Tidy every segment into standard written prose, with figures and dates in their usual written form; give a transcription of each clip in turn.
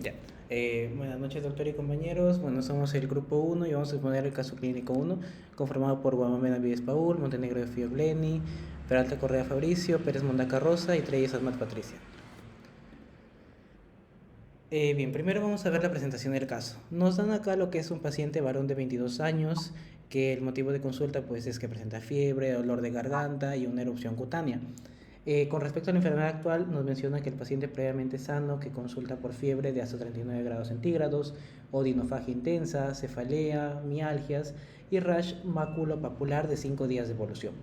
Ya. Buenas noches, doctor y compañeros. Bueno, somos el grupo uno y vamos a exponer el caso clínico uno, conformado por Guamamena Vives Paul, Montenegro de Fiobleni, Peralta Correa Fabricio, Pérez Mondaca Rosa y Treyes Asmat Patricia. Bien, primero vamos a ver la presentación del caso. Nos dan acá lo que es un paciente varón de 22 años, que el motivo de consulta pues es que presenta fiebre, dolor de garganta y una erupción cutánea. Con respecto a la enfermedad actual, nos menciona que el paciente previamente sano, que consulta por fiebre de hasta 39 grados centígrados, odinofagia intensa, cefalea, mialgias y rash maculopapular de 5 días de evolución.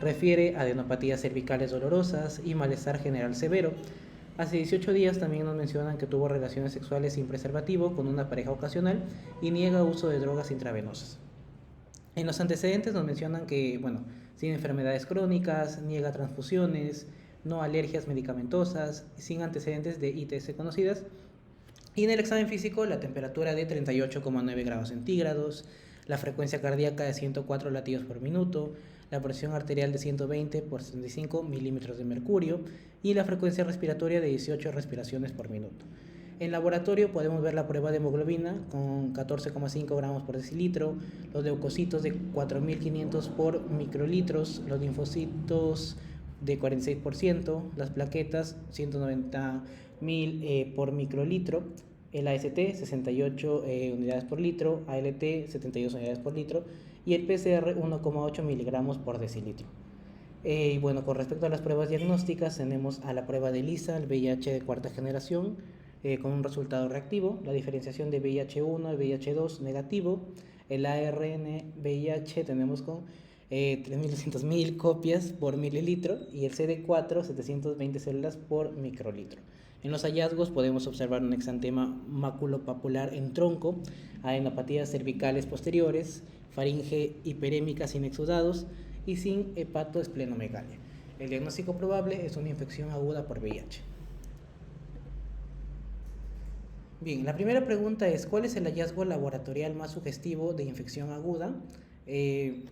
Refiere a adenopatías cervicales dolorosas y malestar general severo. Hace 18 días también nos mencionan que tuvo relaciones sexuales sin preservativo con una pareja ocasional y niega uso de drogas intravenosas. En los antecedentes nos mencionan que, bueno, sin enfermedades crónicas, niega transfusiones, no alergias medicamentosas, sin antecedentes de ITS conocidas. Y en el examen físico, la temperatura de 38,9 grados centígrados, la frecuencia cardíaca de 104 latidos por minuto, la presión arterial de 120 por 75 milímetros de mercurio y la frecuencia respiratoria de 18 respiraciones por minuto. En laboratorio podemos ver la prueba de hemoglobina con 14,5 gramos por decilitro, los leucocitos de 4.500 por microlitros, los linfocitos de 46%, las plaquetas 190.000 por microlitro, el AST 68 unidades por litro, ALT 72 unidades por litro y el PCR 1,8 miligramos por decilitro. Y bueno, con respecto a las pruebas diagnósticas, tenemos a la prueba de ELISA, el VIH de cuarta generación, con un resultado reactivo, la diferenciación de VIH1 y VIH2 negativo, el ARN VIH tenemos con 3.200.000 copias por mililitro y el CD4 720 células por microlitro. En los hallazgos podemos observar un exantema maculopapular en tronco, adenopatías cervicales posteriores, faringe hiperémica sin exudados y sin hepatoesplenomegalia. El diagnóstico probable es una infección aguda por VIH. Bien, la primera pregunta es, ¿cuál es el hallazgo laboratorial más sugestivo de infección aguda?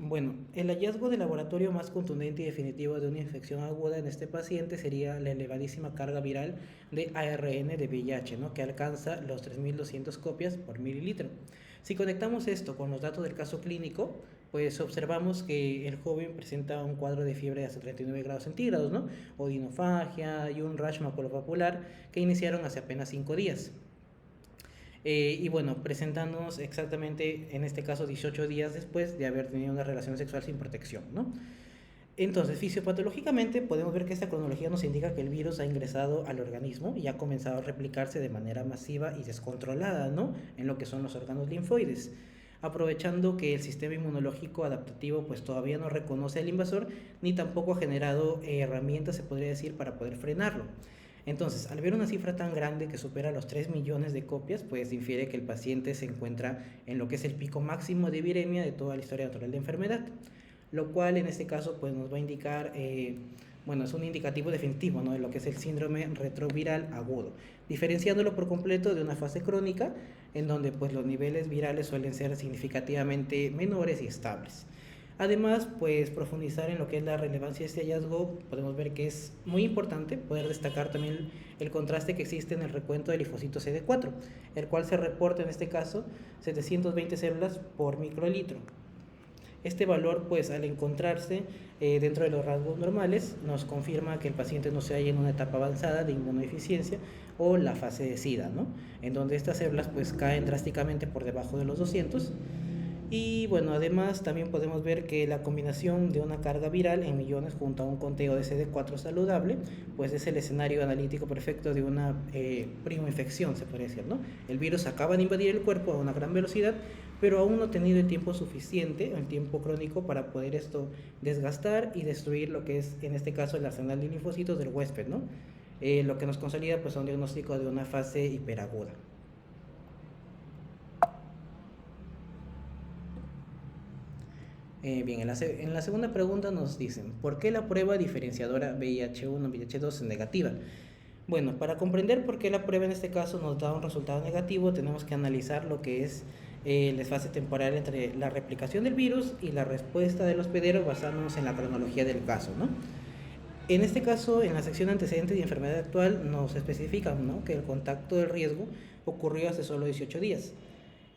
Bueno, el hallazgo de laboratorio más contundente y definitivo de una infección aguda en este paciente sería la elevadísima carga viral de ARN de VIH, ¿no? Que alcanza los 3.200 copias por mililitro. Si conectamos esto con los datos del caso clínico, pues observamos que el joven presenta un cuadro de fiebre de hasta 39 grados centígrados, ¿no? Odinofagia y un rash maculopapular que iniciaron hace apenas 5 días. Y bueno, presentándonos exactamente, en este caso, 18 días después de haber tenido una relación sexual sin protección, ¿no? Entonces, fisiopatológicamente podemos ver que esta cronología nos indica que el virus ha ingresado al organismo y ha comenzado a replicarse de manera masiva y descontrolada, ¿no? En lo que son los órganos linfoides, aprovechando que el sistema inmunológico adaptativo pues todavía no reconoce al invasor ni tampoco ha generado herramientas, se podría decir, para poder frenarlo. Entonces, al ver una cifra tan grande que supera los 3 millones de copias, pues infiere que el paciente se encuentra en lo que es el pico máximo de viremia de toda la historia natural de enfermedad, lo cual en este caso pues nos va a indicar, bueno, es un indicativo definitivo, ¿no? De lo que es el síndrome retroviral agudo, diferenciándolo por completo de una fase crónica en donde pues los niveles virales suelen ser significativamente menores y estables. Además, pues profundizar en lo que es la relevancia de este hallazgo, podemos ver que es muy importante poder destacar también el contraste que existe en el recuento del linfocito CD4, el cual se reporta en este caso 720 células por microlitro. Este valor, pues al encontrarse dentro de los rasgos normales, nos confirma que el paciente no se halla en una etapa avanzada de inmunodeficiencia o la fase de SIDA, ¿no? En donde estas células pues caen drásticamente por debajo de los 200. Y bueno, además también podemos ver que la combinación de una carga viral en millones junto a un conteo de CD4 saludable, pues es el escenario analítico perfecto de una prima infección, se podría decir, ¿no? El virus acaba de invadir el cuerpo a una gran velocidad, pero aún no ha tenido el tiempo suficiente, el tiempo crónico para poder esto desgastar y destruir lo que es, en este caso, el arsenal de linfocitos del huésped, ¿no? Lo que nos consolida pues un diagnóstico de una fase hiperaguda. Bien, en la segunda pregunta nos dicen, ¿por qué la prueba diferenciadora VIH1-VIH2 es negativa? Bueno, para comprender por qué la prueba en este caso nos da un resultado negativo, tenemos que analizar lo que es el desfase temporal entre la replicación del virus y la respuesta del hospedero basándonos en la cronología del caso, ¿no? En este caso, en la sección de antecedentes y enfermedad actual nos especifican, ¿no?, que el contacto de riesgo ocurrió hace solo 18 días.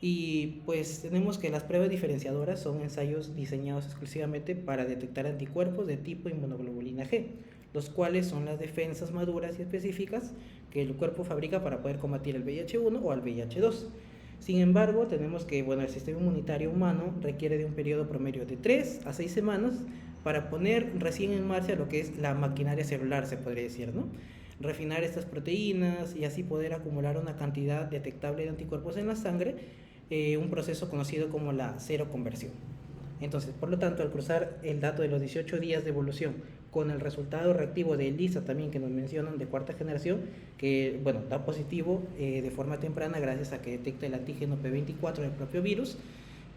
Y pues tenemos que las pruebas diferenciadoras son ensayos diseñados exclusivamente para detectar anticuerpos de tipo inmunoglobulina G, los cuales son las defensas maduras y específicas que el cuerpo fabrica para poder combatir el VIH-1 o al VIH-2. Sin embargo, tenemos que el sistema inmunitario humano requiere de un periodo promedio de 3 a 6 semanas para poner recién en marcha lo que es la maquinaria celular, se podría decir, ¿no? Refinar estas proteínas y así poder acumular una cantidad detectable de anticuerpos en la sangre, un proceso conocido como la seroconversión. Entonces, por lo tanto, al cruzar el dato de los 18 días de evolución con el resultado reactivo de ELISA también que nos mencionan de cuarta generación, que bueno, da positivo de forma temprana gracias a que detecta el antígeno P24 del propio virus,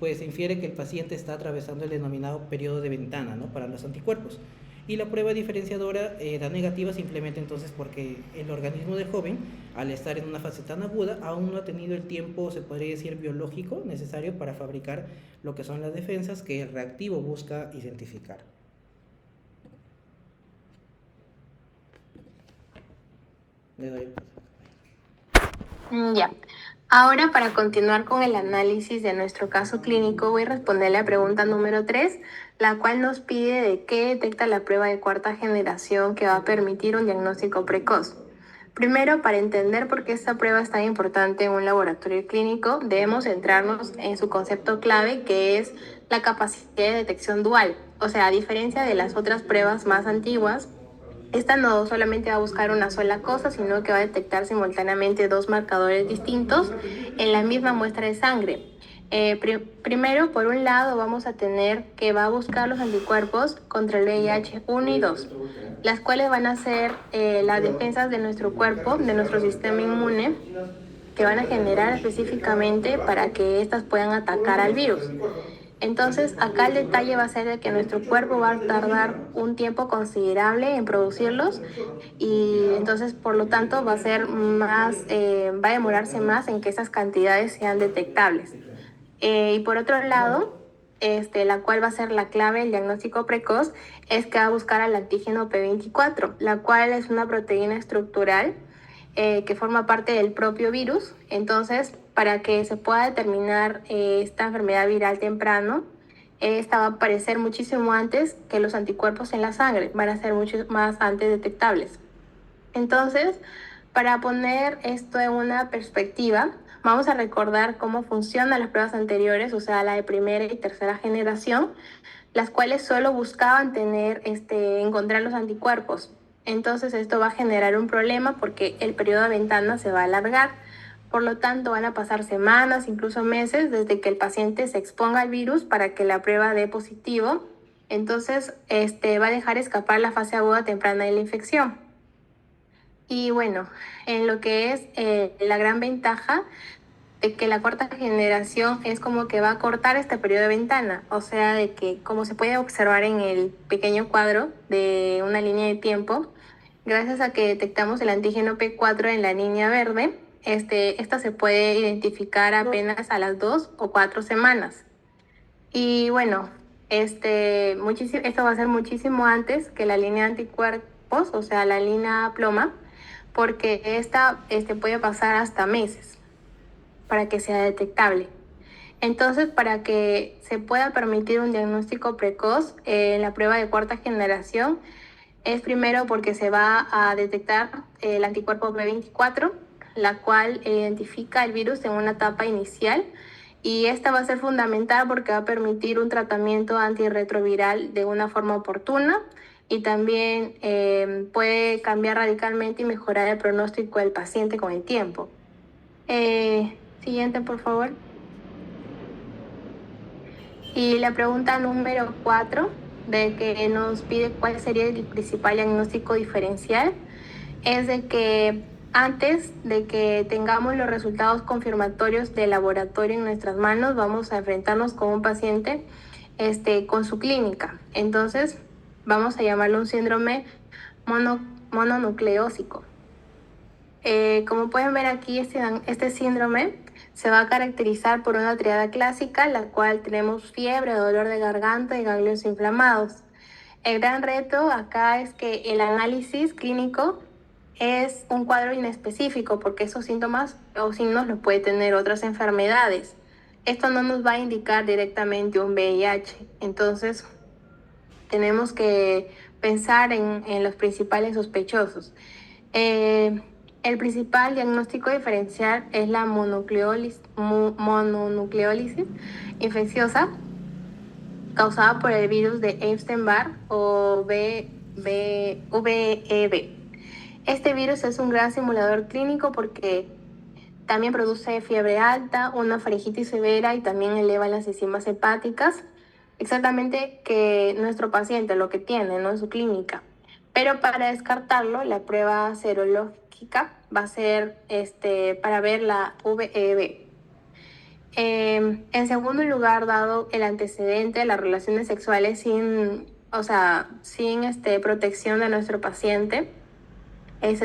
pues se infiere que el paciente está atravesando el denominado periodo de ventana, ¿no?, para los anticuerpos. Y la prueba diferenciadora da negativa simplemente entonces porque el organismo del joven, al estar en una fase tan aguda, aún no ha tenido el tiempo, se podría decir, biológico necesario para fabricar lo que son las defensas que el reactivo busca identificar. Le doy. Ya. Ahora, para continuar con el análisis de nuestro caso clínico, voy a responder la pregunta número 3, la cual nos pide de qué detecta la prueba de cuarta generación que va a permitir un diagnóstico precoz. Primero, para entender por qué esta prueba es tan importante en un laboratorio clínico, debemos centrarnos en su concepto clave, que es la capacidad de detección dual. O sea, a diferencia de las otras pruebas más antiguas, esta no solamente va a buscar una sola cosa, sino que va a detectar simultáneamente dos marcadores distintos en la misma muestra de sangre. Primero, por un lado, vamos a tener que va a buscar los anticuerpos contra el VIH-1 y 2, las cuales van a ser las defensas de nuestro cuerpo, de nuestro sistema inmune, que van a generar específicamente para que éstas puedan atacar al virus. Entonces, acá el detalle va a ser de que nuestro cuerpo va a tardar un tiempo considerable en producirlos y entonces, por lo tanto, va a ser más, va a demorarse más en que esas cantidades sean detectables. Y por otro lado, la cual va a ser la clave del diagnóstico precoz, es que va a buscar al antígeno P24, la cual es una proteína estructural que forma parte del propio virus. Entonces, para que se pueda determinar esta enfermedad viral temprano, esta va a aparecer muchísimo antes que los anticuerpos en la sangre, van a ser mucho más antes detectables. Entonces, para poner esto en una perspectiva, vamos a recordar cómo funcionan las pruebas anteriores, o sea, la de primera y tercera generación, las cuales solo buscaban encontrar los anticuerpos. Entonces, esto va a generar un problema porque el periodo de ventana se va a alargar. Por lo tanto, van a pasar semanas, incluso meses, desde que el paciente se exponga al virus para que la prueba dé positivo. Entonces, va a dejar escapar la fase aguda temprana de la infección. Y bueno, en lo que es la gran ventaja de que la cuarta generación es como que va a cortar este periodo de ventana, o sea, de que como se puede observar en el pequeño cuadro de una línea de tiempo, gracias a que detectamos el antígeno P4 en la línea verde, esta se puede identificar apenas a las 2 o 4 semanas. Y bueno, esto va a ser muchísimo antes que la línea de anticuerpos, o sea, la línea ploma, porque esta puede pasar hasta meses para que sea detectable. Entonces, para que se pueda permitir un diagnóstico precoz en la prueba de cuarta generación, es primero porque se va a detectar el anticuerpo P24, la cual identifica el virus en una etapa inicial, y esta va a ser fundamental porque va a permitir un tratamiento antirretroviral de una forma oportuna y también puede cambiar radicalmente y mejorar el pronóstico del paciente con el tiempo. Siguiente, por favor. Y la pregunta número 4, de que nos pide cuál sería el principal diagnóstico diferencial, es de que antes de que tengamos los resultados confirmatorios de laboratorio en nuestras manos, vamos a enfrentarnos con un paciente con su clínica. Entonces, vamos a llamarlo un síndrome mononucleósico. Como pueden ver aquí, este síndrome se va a caracterizar por una triada clásica, la cual tenemos fiebre, dolor de garganta y ganglios inflamados. El gran reto acá es que el análisis clínico es un cuadro inespecífico porque esos síntomas o signos los puede tener otras enfermedades. Esto no nos va a indicar directamente un VIH. Entonces, tenemos que pensar en los principales sospechosos. El principal diagnóstico diferencial es la mononucleólisis infecciosa causada por el virus de Epstein-Barr o VEB. Este virus es un gran simulador clínico porque también produce fiebre alta, una faringitis severa y también eleva las enzimas hepáticas. Exactamente que nuestro paciente lo que tiene, ¿no? En su clínica. Pero para descartarlo, la prueba serológica va a ser para ver la VEB. En segundo lugar, dado el antecedente de las relaciones sexuales sin protección de nuestro paciente,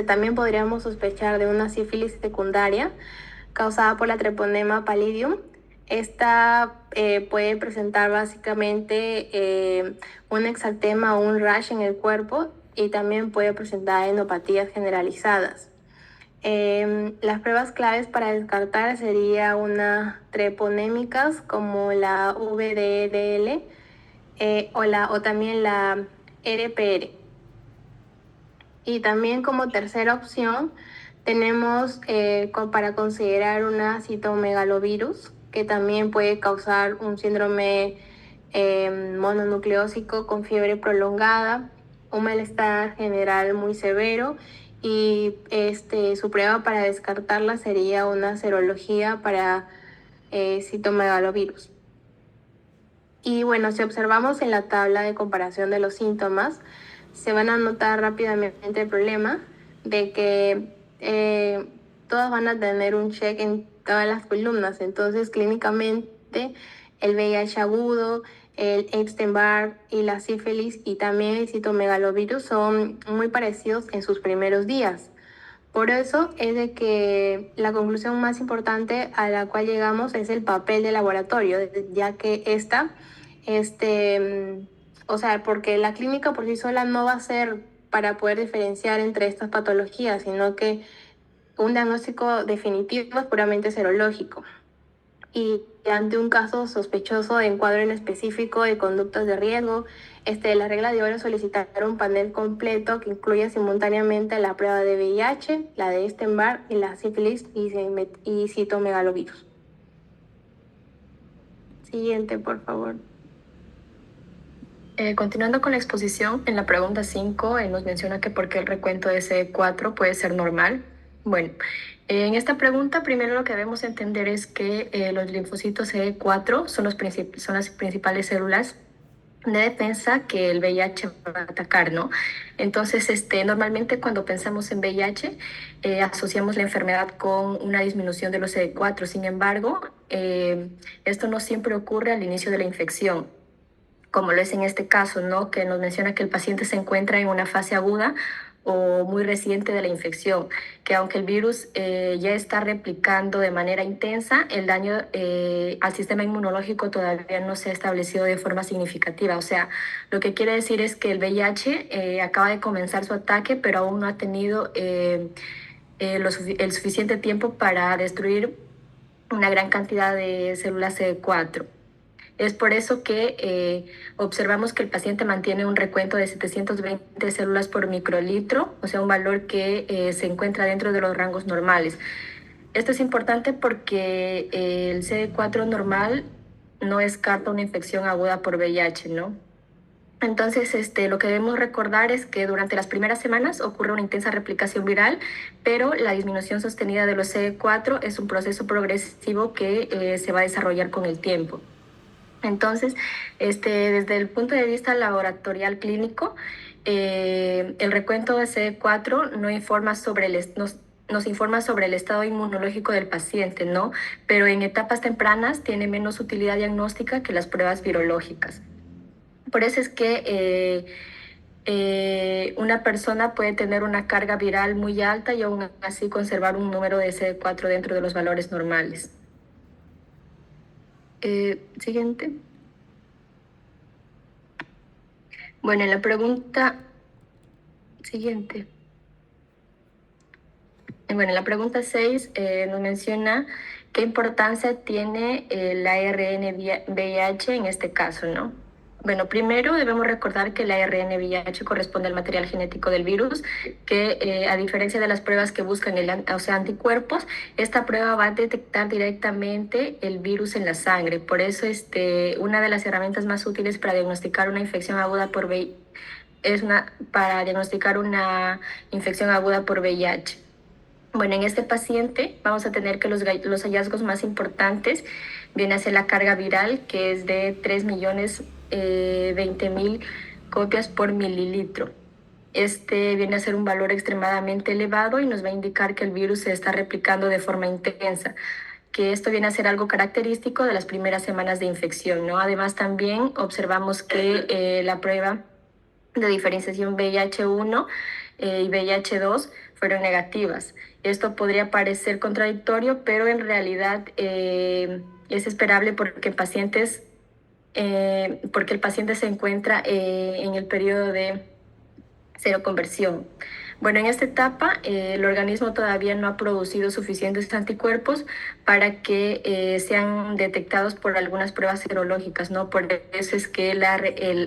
también podríamos sospechar de una sífilis secundaria causada por la Treponema pallidum. Esta puede presentar básicamente un exantema o un rash en el cuerpo y también puede presentar enopatías generalizadas. Las pruebas claves para descartar serían unas treponémicas como la VDDL o también la RPR. Y también como tercera opción tenemos para considerar una citomegalovirus que también puede causar un síndrome mononucleósico con fiebre prolongada, un malestar general muy severo y su prueba para descartarla sería una serología para citomegalovirus. Y bueno, si observamos en la tabla de comparación de los síntomas, se van a notar rápidamente el problema de que todos van a tener un check en todas las columnas. Entonces, clínicamente, el VIH agudo, el Epstein-Barr y la sífilis y también el citomegalovirus son muy parecidos en sus primeros días. Por eso es de que la conclusión más importante a la cual llegamos es el papel del laboratorio, ya que porque la clínica por sí sola no va a ser para poder diferenciar entre estas patologías, sino que un diagnóstico definitivo es puramente serológico. Y ante un caso sospechoso de encuadro en específico de conductas de riesgo, la regla de oro es solicitar un panel completo que incluya simultáneamente la prueba de VIH, la de Epstein-Barr y la sífilis y citomegalovirus. Siguiente, por favor. Continuando con la exposición, en la pregunta 5 nos menciona que por qué el recuento de CD4 puede ser normal. Bueno, en esta pregunta primero lo que debemos entender es que los linfocitos CD4 son las principales células de defensa que el VIH va a atacar, ¿no? Entonces, normalmente cuando pensamos en VIH, asociamos la enfermedad con una disminución de los CD4. Sin embargo, esto no siempre ocurre al inicio de la infección, como lo es en este caso, ¿no? Que nos menciona que el paciente se encuentra en una fase aguda o muy reciente de la infección, que aunque el virus ya está replicando de manera intensa, el daño al sistema inmunológico todavía no se ha establecido de forma significativa. O sea, lo que quiere decir es que el VIH acaba de comenzar su ataque, pero aún no ha tenido el suficiente tiempo para destruir una gran cantidad de células CD4. Es por eso que observamos que el paciente mantiene un recuento de 720 células por microlitro, o sea, un valor que se encuentra dentro de los rangos normales. Esto es importante porque el CD4 normal no descarta una infección aguda por VIH, ¿no? Entonces, lo que debemos recordar es que durante las primeras semanas ocurre una intensa replicación viral, pero la disminución sostenida de los CD4 es un proceso progresivo que se va a desarrollar con el tiempo. Entonces, desde el punto de vista laboratorial clínico, el recuento de CD4 no informa sobre nos informa sobre el estado inmunológico del paciente, ¿no? Pero en etapas tempranas tiene menos utilidad diagnóstica que las pruebas virológicas. Por eso es que una persona puede tener una carga viral muy alta y aún así conservar un número de CD4 dentro de los valores normales. Siguiente. Bueno, en la pregunta siguiente. Bueno, en la pregunta 6 nos menciona qué importancia tiene el ARN-VIH en este caso, ¿no? Bueno, primero debemos recordar que el ARN-VIH corresponde al material genético del virus, que a diferencia de las pruebas que buscan anticuerpos, esta prueba va a detectar directamente el virus en la sangre. Por eso una de las herramientas más útiles para diagnosticar una infección aguda por VIH para diagnosticar una infección aguda por VIH. Bueno, en este paciente vamos a tener que los hallazgos más importantes viene a ser la carga viral, que es de 3.020.000 copias por mililitro. Este viene a ser un valor extremadamente elevado y nos va a indicar que el virus se está replicando de forma intensa, que esto viene a ser algo característico de las primeras semanas de infección, ¿no? Además, también observamos que la prueba de diferenciación VIH-1 y VIH-2 fueron negativas. Esto podría parecer contradictorio, pero en realidad es esperable porque el paciente se encuentra en el periodo de seroconversión. Bueno, en esta etapa el organismo todavía no ha producido suficientes anticuerpos para que sean detectados por algunas pruebas serológicas, ¿no? Por eso es que el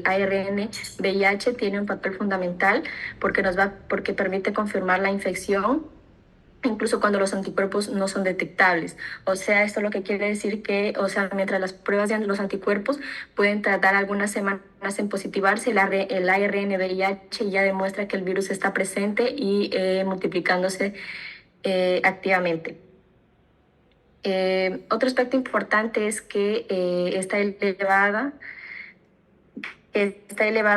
ARN-VIH tiene un papel fundamental porque permite confirmar la infección incluso cuando los anticuerpos no son detectables. O sea, esto lo que quiere decir que, o sea, mientras las pruebas de los anticuerpos pueden tardar algunas semanas en positivarse, el ARN-VIH ya demuestra que el virus está presente y multiplicándose activamente. Otro aspecto importante es que esta elevada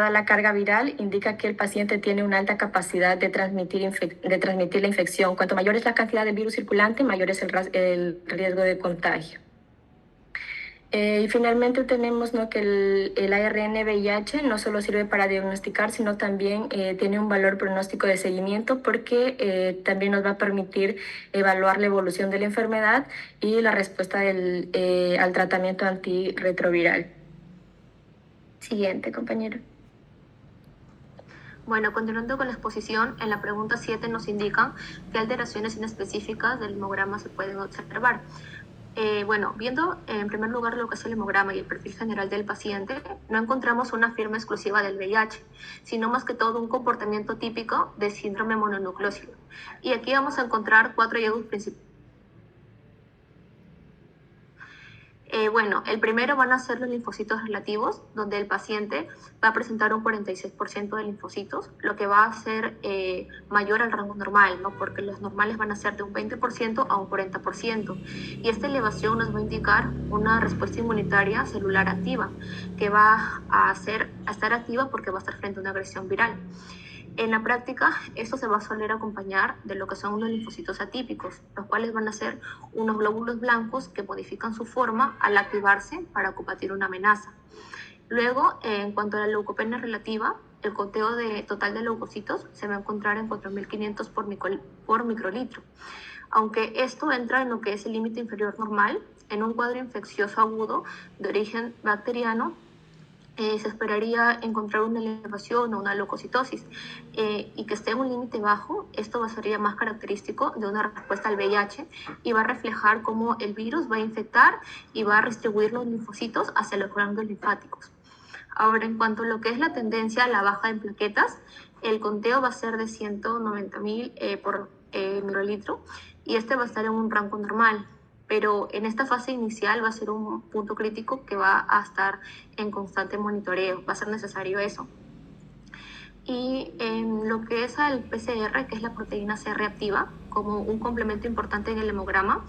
la carga viral indica que el paciente tiene una alta capacidad de transmitir la infección. Cuanto mayor es la cantidad de virus circulante, mayor es el riesgo de contagio. Y finalmente tenemos, ¿no?, que el ARN-VIH no solo sirve para diagnosticar, sino también tiene un valor pronóstico de seguimiento porque también nos va a permitir evaluar la evolución de la enfermedad y la respuesta al tratamiento antirretroviral. Siguiente, compañero. Bueno, continuando con la exposición, en la pregunta 7 nos indican qué alteraciones inespecíficas del hemograma se pueden observar. Bueno, viendo en primer lugar lo que es el hemograma y el perfil general del paciente, no encontramos una firma exclusiva del VIH, sino más que todo un comportamiento típico de síndrome mononucleósido. Y aquí vamos a encontrar 4 hallazgos principales. Bueno, el primero van a ser los linfocitos relativos, donde el paciente va a presentar un 46% de linfocitos, lo que va a ser mayor al rango normal, ¿no? Porque los normales van a ser de un 20% a un 40%. Y esta elevación nos va a indicar una respuesta inmunitaria celular activa, que va a estar activa porque va a estar frente a una agresión viral. En la práctica, esto se va a soler acompañar de lo que son los linfocitos atípicos, los cuales van a ser unos glóbulos blancos que modifican su forma al activarse para combatir una amenaza. Luego, en cuanto a la leucopenia relativa, el conteo total de leucocitos se va a encontrar en 4.500 por microlitro. Aunque esto entra en lo que es el límite inferior normal, en un cuadro infeccioso agudo de origen bacteriano, se esperaría encontrar una elevación o una leucocitosis y que esté en un límite bajo. Esto sería más característico de una respuesta al VIH y va a reflejar cómo el virus va a infectar y va a redistribuir los linfocitos hacia los ganglios linfáticos. Ahora, en cuanto a lo que es la tendencia a la baja en plaquetas, el conteo va a ser de 190.000 por microlitro y este va a estar en un rango normal. Pero en esta fase inicial va a ser un punto crítico que va a estar en constante monitoreo, va a ser necesario eso. Y en lo que es al PCR, que es la proteína C reactiva, como un complemento importante en el hemograma,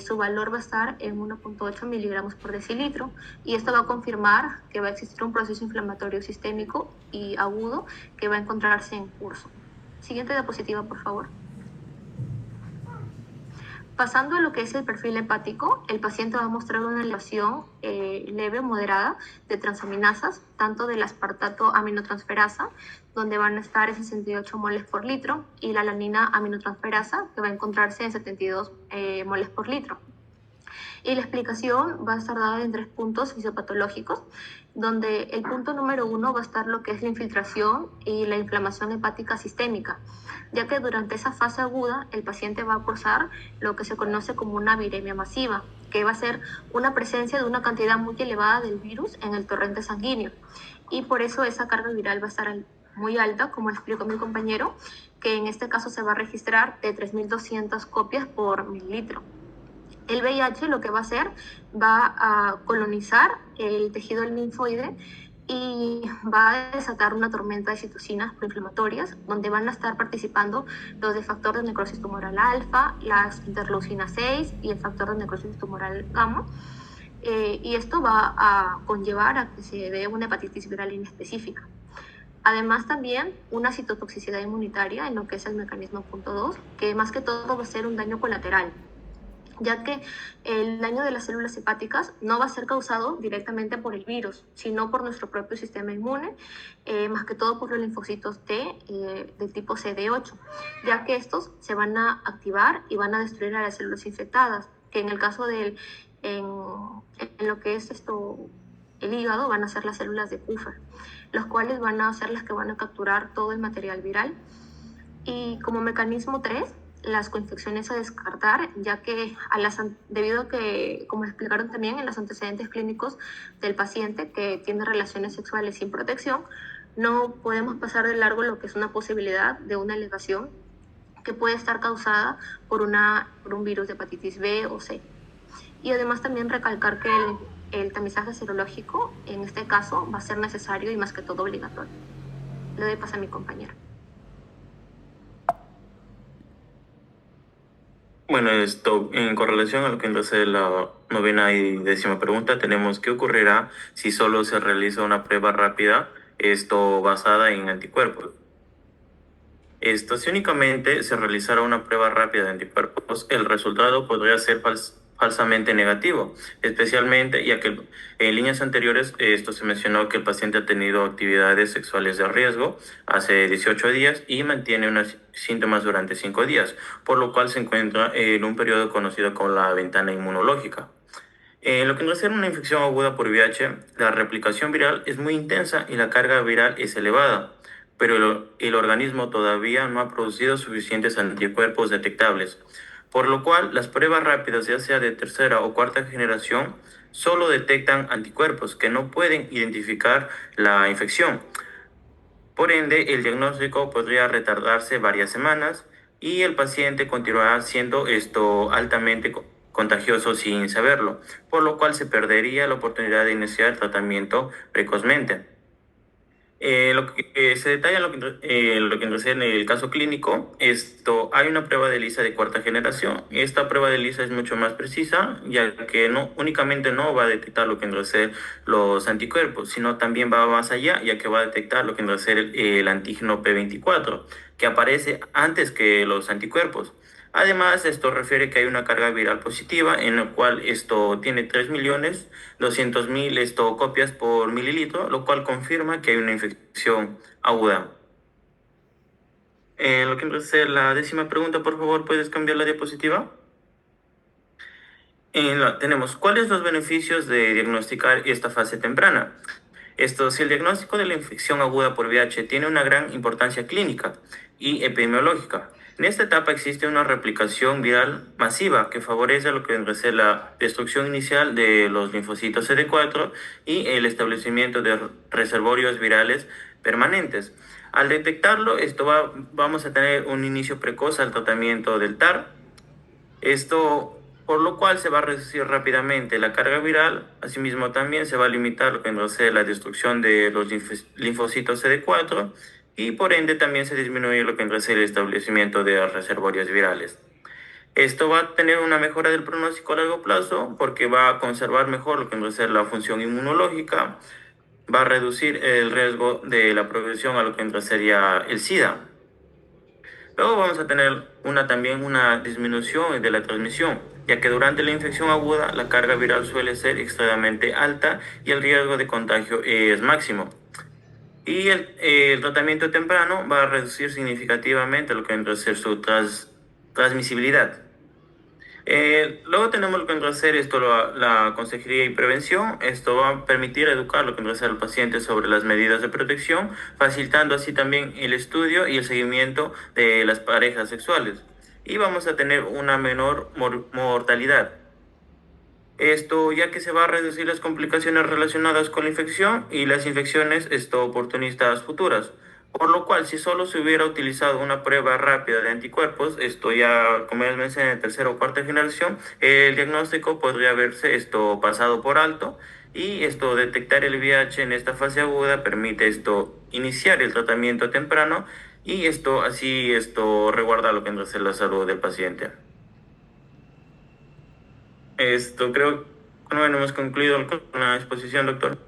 su valor va a estar en 1.8 miligramos por decilitro y esto va a confirmar que va a existir un proceso inflamatorio sistémico y agudo que va a encontrarse en curso. Siguiente diapositiva, por favor. Pasando a lo que es el perfil hepático, el paciente va a mostrar una elevación leve o moderada de transaminasas, tanto del aspartato aminotransferasa, donde van a estar en 68 moles por litro, y la alanina aminotransferasa, que va a encontrarse en 72 moles por litro. Y la explicación va a estar dada en 3 puntos fisiopatológicos, donde el punto número 1 va a estar lo que es la infiltración y la inflamación hepática sistémica, ya que durante esa fase aguda el paciente va a cursar lo que se conoce como una viremia masiva, que va a ser una presencia de una cantidad muy elevada del virus en el torrente sanguíneo. Y por eso esa carga viral va a estar muy alta, como explicó mi compañero, que en este caso se va a registrar de 3.200 copias por mililitro. El VIH lo que va a hacer, va a colonizar el tejido linfoide y va a desatar una tormenta de citocinas proinflamatorias, donde van a estar participando los de factor de necrosis tumoral alfa, las interleucinas 6 y el factor de necrosis tumoral gamma. Y esto va a conllevar a que se dé una hepatitis viral inespecífica. Además, también una citotoxicidad inmunitaria en lo que es el mecanismo punto 2, que más que todo va a ser un daño colateral, ya que el daño de las células hepáticas no va a ser causado directamente por el virus, sino por nuestro propio sistema inmune, más que todo por los linfocitos T del tipo CD8, ya que estos se van a activar y van a destruir a las células infectadas, que en el caso en lo que es el hígado van a ser las células de Kupffer, las cuales van a ser las que van a capturar todo el material viral. Y como mecanismo 3, las coinfecciones a descartar, ya que debido a que, como explicaron también en los antecedentes clínicos del paciente que tiene relaciones sexuales sin protección, no podemos pasar de largo lo que es una posibilidad de una elevación que puede estar causada por un virus de hepatitis B o C. Y además también recalcar que el tamizaje serológico en este caso va a ser necesario y más que todo obligatorio. Le doy paso a mi compañero. Bueno, en correlación a lo que entonces la novena y décima pregunta, tenemos qué ocurrirá si solo se realiza una prueba rápida, basada en anticuerpos. Si únicamente se realizara una prueba rápida de anticuerpos, el resultado podría ser falsamente negativo, especialmente ya que en líneas anteriores se mencionó que el paciente ha tenido actividades sexuales de riesgo hace 18 días y mantiene unos síntomas durante 5 días, por lo cual se encuentra en un periodo conocido como la ventana inmunológica. En lo que nos hace una infección aguda por VIH, la replicación viral es muy intensa y la carga viral es elevada, pero el organismo todavía no ha producido suficientes anticuerpos detectables, por lo cual las pruebas rápidas, ya sea de tercera o cuarta generación, solo detectan anticuerpos que no pueden identificar la infección. Por ende, el diagnóstico podría retardarse varias semanas y el paciente continuará siendo altamente contagioso sin saberlo, por lo cual se perdería la oportunidad de iniciar tratamiento precozmente. Lo que se detalla lo que en el caso clínico, hay una prueba de ELISA de cuarta generación. Esta prueba de ELISA es mucho más precisa, ya que no únicamente no va a detectar lo que en los anticuerpos, sino también va más allá, ya que va a detectar lo que en el antígeno P24, que aparece antes que los anticuerpos. Además, esto refiere que hay una carga viral positiva en la cual tiene 3.200.000 copias por mililitro, lo cual confirma que hay una infección aguda. En lo que es la décima pregunta, por favor, ¿puedes cambiar la diapositiva? Tenemos, ¿cuáles los beneficios de diagnosticar esta fase temprana? Si el diagnóstico de la infección aguda por VIH tiene una gran importancia clínica y epidemiológica. En esta etapa existe una replicación viral masiva que favorece lo que es la destrucción inicial de los linfocitos CD4 y el establecimiento de reservorios virales permanentes. Al detectarlo, vamos a tener un inicio precoz al tratamiento del TAR. Por lo cual se va a reducir rápidamente la carga viral. Asimismo, también se va a limitar lo que es la destrucción de los linfocitos CD4 y por ende también se disminuye lo que es el establecimiento de reservorios virales. Esto va a tener una mejora del pronóstico a largo plazo porque va a conservar mejor lo que es la función inmunológica, va a reducir el riesgo de la progresión a lo que sería el SIDA. Luego vamos a tener también una disminución de la transmisión, ya que durante la infección aguda la carga viral suele ser extremadamente alta y el riesgo de contagio es máximo. Y el tratamiento temprano va a reducir significativamente lo que es su transmisibilidad. Luego tenemos lo que vendrá a ser esto, la consejería y prevención. Esto va a permitir educar lo que vendrá a ser al paciente sobre las medidas de protección, facilitando así también el estudio y el seguimiento de las parejas sexuales. Y vamos a tener una menor mortalidad. Esto ya que se va a reducir las complicaciones relacionadas con la infección y las infecciones oportunistas futuras. Por lo cual, si solo se hubiera utilizado una prueba rápida de anticuerpos, esto ya, como ya mencioné, en tercera o cuarta generación, el diagnóstico podría haberse pasado por alto y detectar el VIH en esta fase aguda permite iniciar el tratamiento temprano y resguarda lo que es la salud del paciente. Creo que no hemos concluido con la exposición, doctor.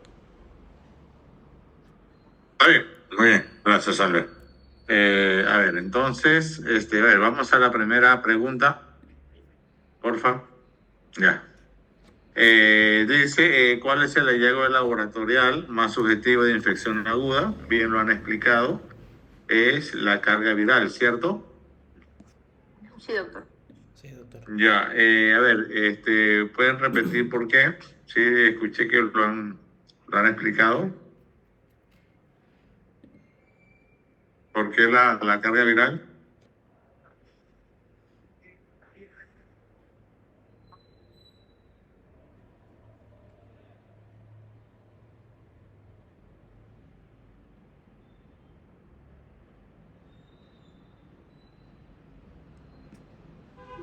Está bien, muy bien, gracias, Albert. A ver, entonces, a ver, vamos a la primera pregunta, porfa. Ya. Dice, ¿cuál es el hallazgo laboratorial más subjetivo de infección aguda? Bien lo han explicado. Es la carga viral, ¿cierto? Sí, doctor. Sí, doctor. Ya, a ver, ¿pueden repetir por qué? Sí, escuché que lo han explicado. ¿Por qué la carga viral?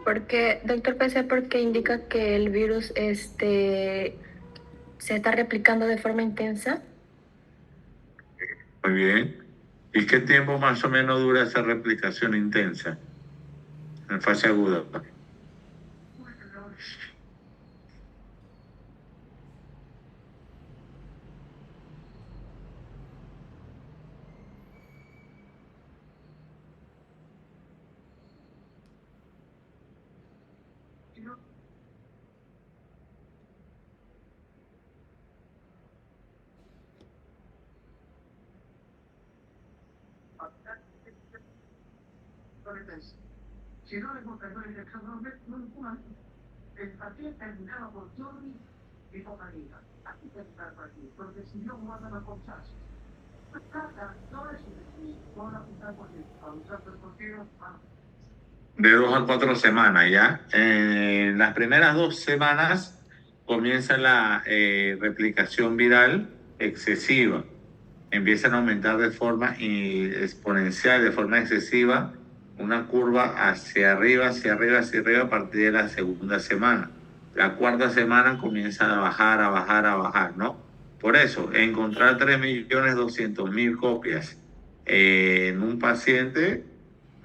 Porque, doctor, puede ser porque indica que el virus se está replicando de forma intensa. Muy bien. ¿Y qué tiempo más o menos dura esa replicación intensa en fase aguda? Si no le contrario el examen, el partido terminaba por Jordi y Cocaína. Aquí terminar por aquí, porque si no, van a contarse. No es un apuntar por aquí, a usar deportivo, De 2 a 4 semanas, ¿ya? En las primeras 2 semanas comienza la replicación viral excesiva. Empiezan a aumentar de forma exponencial, de forma excesiva, una curva hacia arriba, hacia arriba, hacia arriba a partir de la segunda semana. La cuarta semana comienza a bajar, ¿no? Por eso, encontrar 3.200.000 copias en un paciente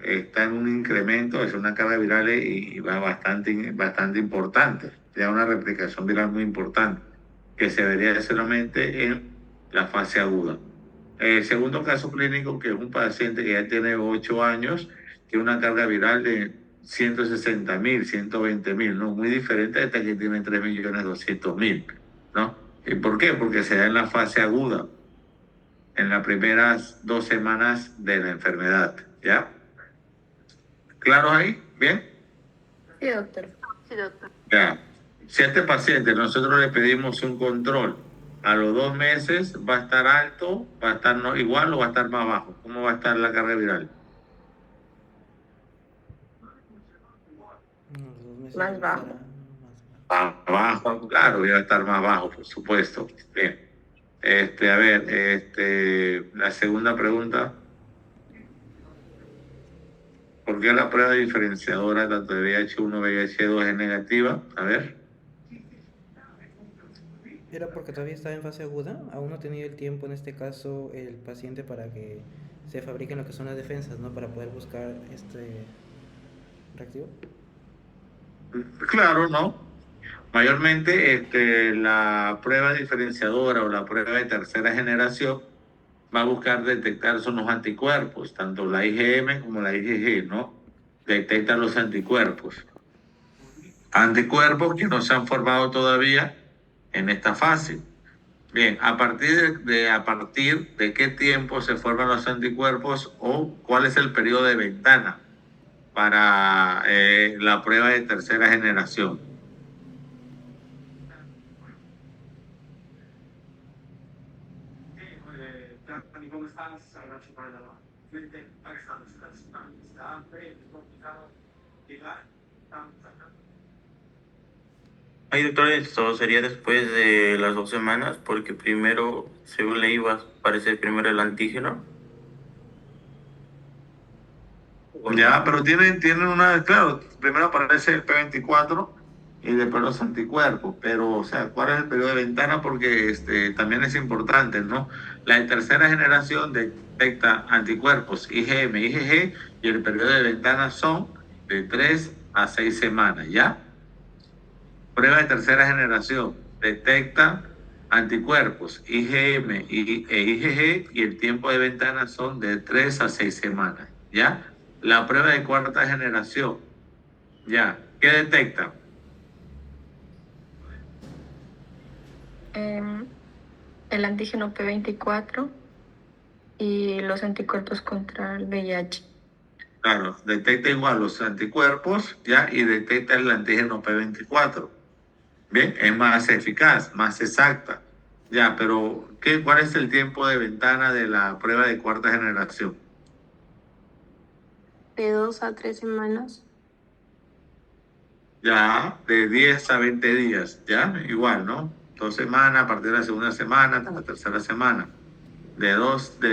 está en un incremento, es una carga viral y va bastante importante, ya una replicación viral muy importante, que se vería solamente en la fase aguda. El segundo caso clínico, que es un paciente que ya tiene 8 años, tiene una carga viral de 160.000, 120.000, ¿no? Muy diferente a esta que tiene 3.200.000, ¿no? ¿Y por qué? Porque se da en la fase aguda, en las primeras 2 semanas de la enfermedad, ¿ya? ¿Claro ahí? ¿Bien? Sí, doctor. Sí, doctor. Ya. Si a este paciente nosotros le pedimos un control, a los 2 meses va a estar alto, va a estar igual o va a estar más bajo. ¿Cómo va a estar la carga viral? Más bajo. Abajo, claro, va a estar más bajo, por supuesto. Bien. A ver, la segunda pregunta. ¿Por qué la prueba diferenciadora tanto de VIH1 y VIH2 es negativa? A ver. Era porque todavía estaba en fase aguda, aún no tenía el tiempo en este caso el paciente para que se fabriquen lo que son las defensas, ¿no? Para poder buscar este reactivo. Claro, ¿no? Mayormente la prueba diferenciadora o la prueba de tercera generación va a buscar detectar son los anticuerpos, tanto la IgM como la IgG, ¿no? Detectan los anticuerpos. Anticuerpos que no se han formado todavía en esta fase. Bien, a partir de qué tiempo se forman los anticuerpos o cuál es el periodo de ventana para la prueba de tercera generación. ¿Cómo estás? Está complicado llegar. Ay, doctor, esto sería después de las 2 semanas, porque primero, según leí, va a aparecer primero el antígeno. ¿O no? Ya, pero tienen una, claro, primero aparece el P24 y después los anticuerpos, pero, o sea, ¿cuál es el periodo de ventana? Porque también es importante, ¿no? La de tercera generación detecta anticuerpos IgM, IgG, y el periodo de ventana son de 3 a 6 semanas, ¿ya? Prueba de tercera generación detecta anticuerpos IgM e IgG, y el tiempo de ventana son de 3 a 6 semanas, ¿ya? La prueba de cuarta generación, ¿ya? ¿Qué detecta? El antígeno P24 y los anticuerpos contra el VIH. Claro, detecta igual los anticuerpos, ¿ya? Y detecta el antígeno P24. Bien, es más eficaz, más exacta. Ya, pero ¿cuál es el tiempo de ventana de la prueba de cuarta generación? De 2 a 3 semanas. Ya, de 10 a 20 días, ya, igual, ¿no? 2 semanas, a partir de la segunda semana hasta la tercera semana. De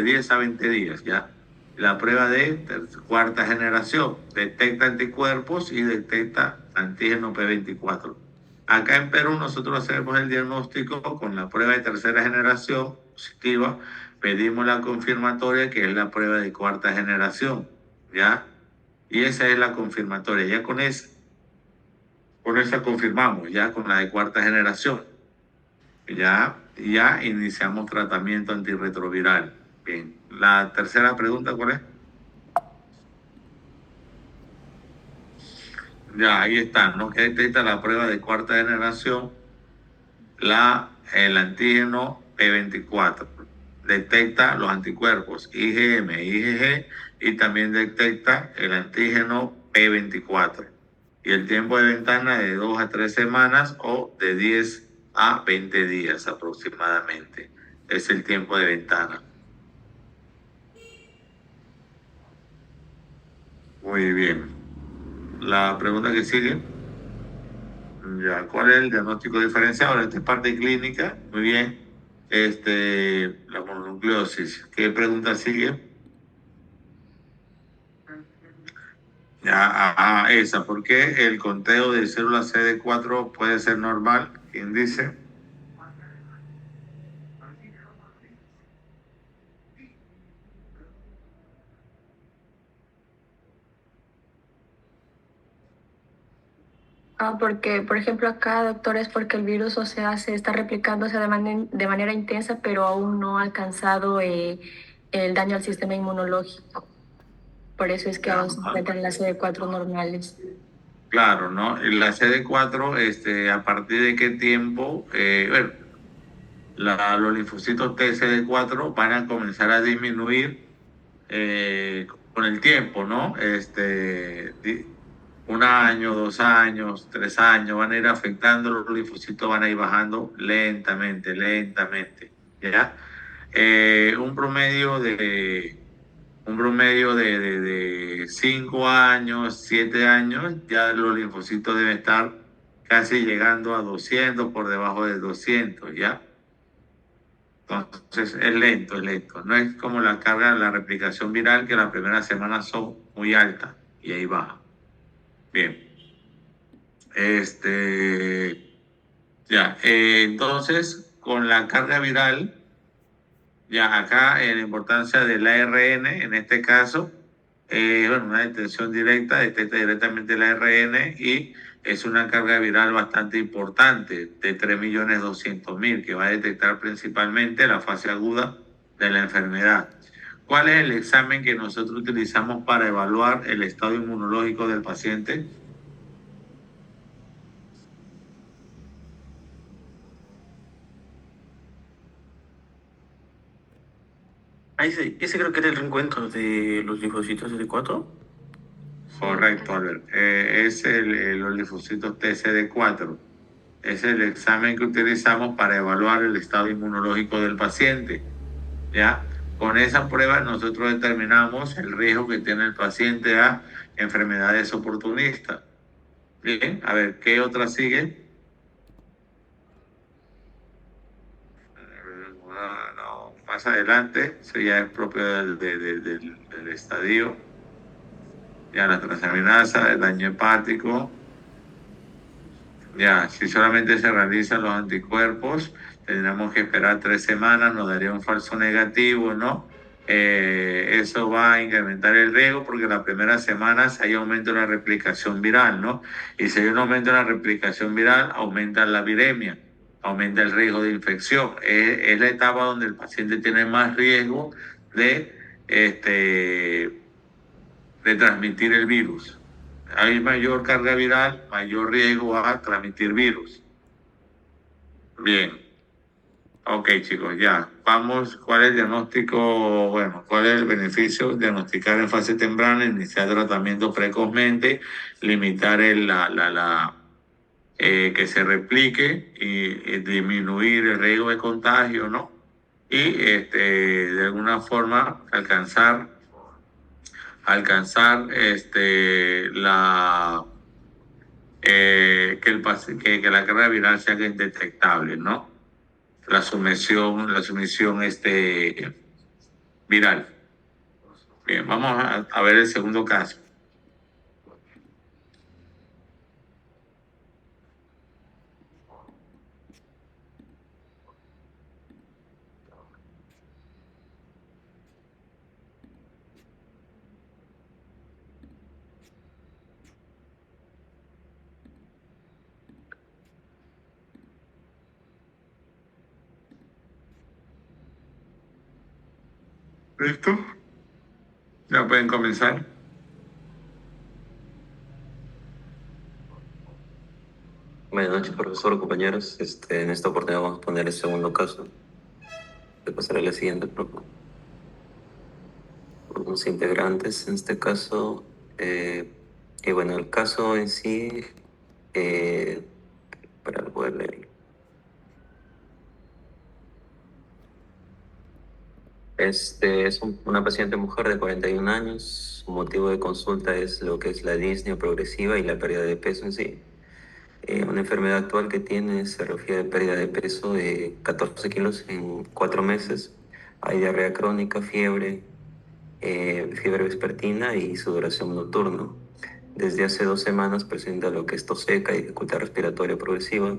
10 a 20 días, ya. La prueba de cuarta generación detecta anticuerpos y detecta antígeno P24. Acá en Perú nosotros hacemos el diagnóstico con la prueba de tercera generación positiva, pedimos la confirmatoria, que es la prueba de cuarta generación, ¿ya? Y esa es la confirmatoria. Ya con esa confirmamos, ya con la de cuarta generación. Ya iniciamos tratamiento antirretroviral. Bien, la tercera pregunta, ¿cuál es? Ya, ahí está, ¿no? Que detecta la prueba de cuarta generación, el antígeno P24. Detecta los anticuerpos IgM, IgG, y también detecta el antígeno P24. Y el tiempo de ventana de 2 a 3 semanas o de 10 a 20 días aproximadamente. Es el tiempo de ventana. Muy bien. La pregunta que sigue. Ya, ¿cuál es el diagnóstico diferencial? Esta es parte clínica. Muy bien. La mononucleosis. ¿Qué pregunta sigue? Ya, esa. ¿Por qué el conteo de células CD4 puede ser normal? ¿Quién dice? Porque, por ejemplo, acá, doctor, es porque el virus, o sea, se está replicándose de manera intensa, pero aún no ha alcanzado el daño al sistema inmunológico. Por eso es que Ya, aún se encuentran las CD4 normales. claro, ¿no? La CD4, ¿a partir de qué tiempo? Bueno, los linfocitos T CD4 van a comenzar a disminuir con el tiempo, ¿no? 1 año, 2 años, 3 años, van a ir afectando, los linfocitos van a ir bajando lentamente, lentamente, ¿ya? Un promedio de 5 años, 7 años, ya los linfocitos deben estar casi llegando a 200, por debajo de 200, ¿ya? Entonces es lento, es lento. No es como la carga de la replicación viral, que las primeras semanas son muy altas y ahí baja. Bien. Entonces, con la carga viral, ya acá la importancia del ARN, en este caso, bueno, una detención directa, detecta directamente el ARN, y es una carga viral bastante importante, de 3.200.000, que va a detectar principalmente la fase aguda de la enfermedad. ¿Cuál es el examen que nosotros utilizamos para evaluar el estado inmunológico del paciente? Ese creo que era el reencuentro de los linfocitos CD4. Correcto, Albert. Es los linfocitos TCD4. Es el examen que utilizamos para evaluar el estado inmunológico del paciente. ¿Ya? Con esa prueba nosotros determinamos el riesgo que tiene el paciente a enfermedades oportunistas. Bien, a ver, ¿qué otra sigue? No, más adelante, eso ya es propio del estadio. Ya la transaminasa, el daño hepático. Ya, si solamente se realizan los anticuerpos, tendríamos que esperar 3 semanas, nos daría un falso negativo, ¿no? Eso va a incrementar el riesgo porque las primeras semanas hay aumento en la replicación viral, ¿no? Y si hay un aumento en la replicación viral, aumenta la viremia, aumenta el riesgo de infección. Es la etapa donde el paciente tiene más riesgo de, de transmitir el virus. Hay mayor carga viral, mayor riesgo a transmitir virus. Bien. Ok, chicos, ya. Vamos, ¿cuál es el diagnóstico? Bueno, ¿cuál es el beneficio? Diagnosticar en fase temprana, iniciar tratamiento precozmente, limitar que se replique y disminuir el riesgo de contagio, ¿no? Y de alguna forma alcanzar que la carga viral sea indetectable, ¿no? La sumisión viral. Bien, vamos a ver el segundo caso. ¿Listo? Ya pueden comenzar. Buenas noches, profesor, compañeros. En esta oportunidad vamos a poner el segundo caso. Le pasaré la siguiente, por favor. Los integrantes en este caso. Y bueno, el caso en sí, para poder leer. Una paciente mujer de 41 años. Su motivo de consulta es lo que es la disnea progresiva y la pérdida de peso en sí. Una enfermedad actual que tiene se refiere a pérdida de peso de 14 kilos en 4 meses. Hay diarrea crónica, fiebre vespertina y sudoración nocturna. Desde hace 2 semanas presenta lo que es tos seca y dificultad respiratoria progresiva.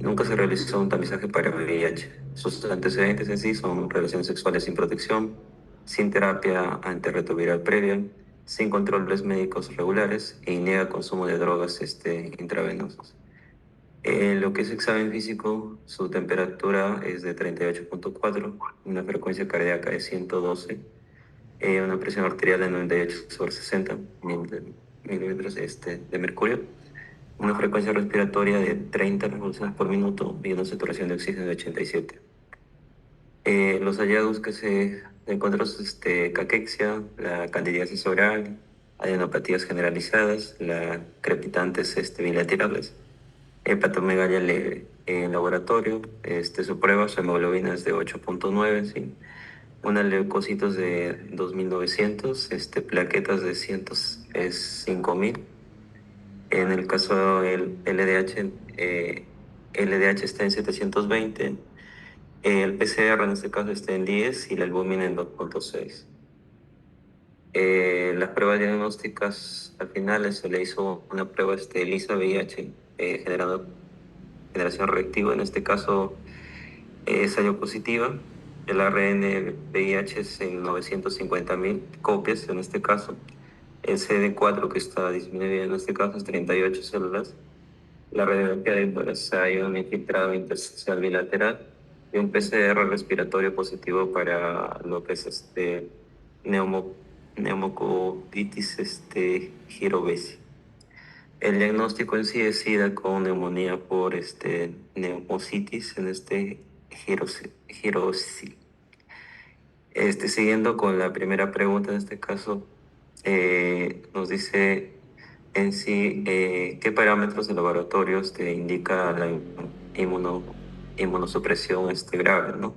Nunca se realizó un tamizaje para VIH. Sus antecedentes en sí son relaciones sexuales sin protección, sin terapia antirretroviral previa, sin controles médicos regulares y niega consumo de drogas intravenosas. Lo que es examen físico, su temperatura es de 38.4, una frecuencia cardíaca de 112, una presión arterial de 98/60 milímetros de mercurio, una frecuencia respiratoria de 30 revoluciones por minuto y una saturación de oxígeno de 87. Los hallazgos que se encontraron es caquexia, la candidiasis oral, adenopatías generalizadas, la crepitantes bilaterales, hepatomegalia leve. En laboratorio, su prueba, su hemoglobina es de 8.9, ¿sí? Unas leucocitos de 2.900, plaquetas de 105.000. En el caso del LDH, LDH está en 720, el PCR en este caso está en 10 y la albúmina en 2.6. Las pruebas diagnósticas al final se le hizo una prueba ELISA-VIH, generación reactiva, en este caso salió positiva. El ARN VIH es en 950.000 copias en este caso. El CD4 que está disminuido en este caso es 38 células. La radiografía de embarazo hay un infiltrado intersticial bilateral y un PCR respiratorio positivo para lo que es neumocoitis girovesi. El diagnóstico en sí es SIDA con neumonía por neumocitis en girosis. Siguiendo con la primera pregunta en este caso, nos dice en sí qué parámetros de laboratorios te indica la inmunosupresión grave, ¿no?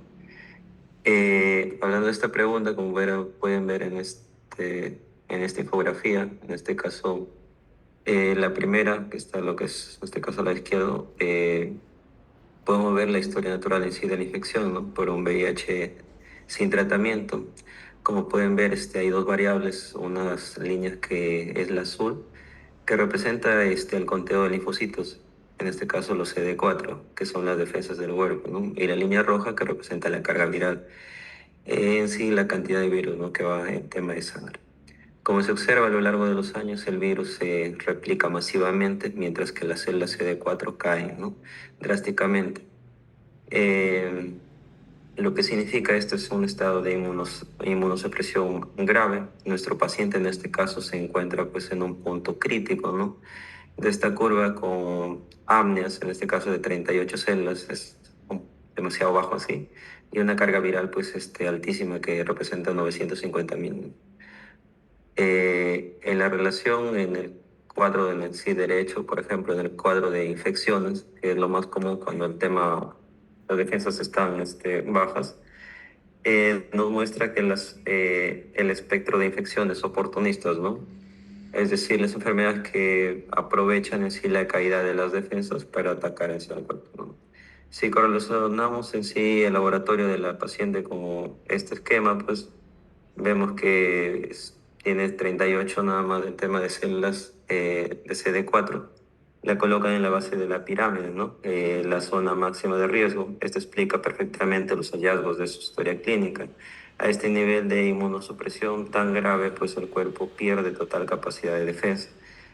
Hablando de esta pregunta, como pueden ver en esta infografía, en este caso, la primera, que está lo que es, en este caso a la izquierda, podemos ver la historia natural en sí de la infección, ¿no? Por un VIH sin tratamiento. Como pueden ver, hay dos variables, unas líneas que es la azul, que representa el conteo de linfocitos, en este caso los CD4, que son las defensas del cuerpo, ¿no? Y la línea roja que representa la carga viral, en sí la cantidad de virus, ¿no? Que va en tema de sangre. Como se observa a lo largo de los años, el virus se replica masivamente, mientras que las células CD4 caen, ¿no? Drásticamente. Eh, lo que significa esto es un estado de inmunosupresión grave. Nuestro paciente en este caso se encuentra pues en un punto crítico, ¿no? De esta curva con apneas, en este caso de 38 células, es demasiado bajo así, y una carga viral pues altísima que representa 950.000. En la relación en el cuadro de sí derecho, por ejemplo, en el cuadro de infecciones, que es lo más común cuando las defensas están bajas, nos muestra que el espectro de infecciones oportunistas, ¿no? Es decir, las enfermedades que aprovechan en sí la caída de las defensas para atacar en sí al cuerpo, ¿no? Si correlacionamos en sí el laboratorio de la paciente con este esquema, pues vemos que tiene 38 nada más del tema de células de CD4. La colocan en la base de la pirámide, ¿no? La zona máxima de riesgo. Esto explica perfectamente los hallazgos de su historia clínica. A este nivel de inmunosupresión tan grave, pues el cuerpo pierde total capacidad de defensa,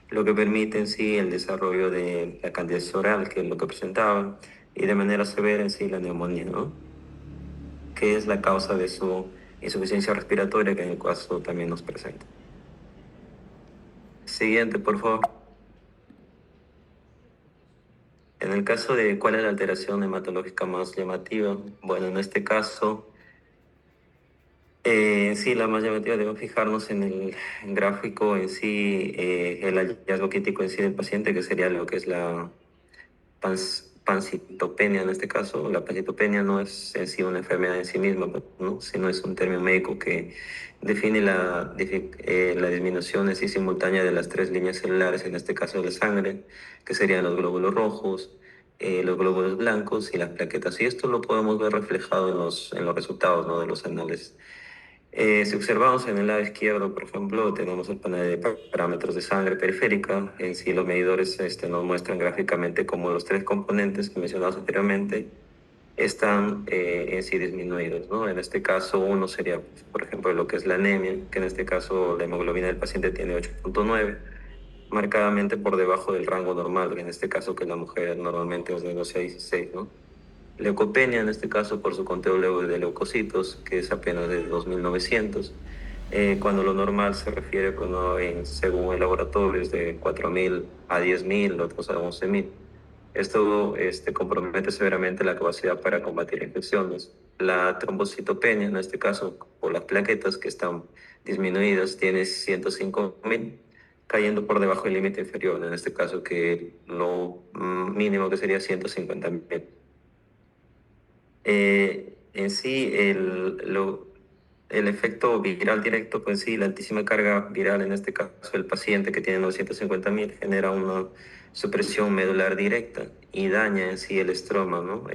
lo que permite en sí el desarrollo de la candidiasis oral, que es lo que presentaba, y de manera severa en sí la neumonía, ¿no? Que es la causa de su insuficiencia respiratoria, que en el caso también nos presenta. Siguiente, por favor. En el caso de cuál es la alteración hematológica más llamativa, bueno, en este caso, sí, la más llamativa, debemos fijarnos en el gráfico en sí, el hallazgo crítico en sí del paciente, que sería lo que es la pancitopenia en este caso. La pancitopenia no es en sí una enfermedad en sí misma, ¿no? Sino es un término médico que define la disminución en sí simultánea de las tres líneas celulares, en este caso de la sangre, que serían los glóbulos rojos, los glóbulos blancos y las plaquetas. Y esto lo podemos ver reflejado en los resultados, ¿no? De los análisis. Si observamos en el lado izquierdo, por ejemplo, tenemos el panel de parámetros de sangre periférica. En sí, los medidores nos muestran gráficamente cómo los tres componentes que mencionamos anteriormente están en sí disminuidos, ¿no? En este caso, uno sería, pues, por ejemplo, lo que es la anemia, que en este caso la hemoglobina del paciente tiene 8.9, marcadamente por debajo del rango normal, en este caso que la mujer normalmente es de 12 a 16, ¿no? Leucopenia, en este caso por su conteo de leucocitos, que es apenas de 2.900, cuando lo normal se refiere, pues, ¿no? Según el laboratorio, es de 4.000 a 10.000, otros a 11.000. Esto compromete severamente la capacidad para combatir infecciones. La trombocitopenia, en este caso, por las plaquetas que están disminuidas, tiene 105.000, cayendo por debajo del límite inferior, en este caso que lo mínimo que sería 150.000. En sí, el efecto viral directo, pues sí, la altísima carga viral, en este caso el paciente que tiene 950.000, genera una supresión medular directa y daña en sí el estroma, ¿no?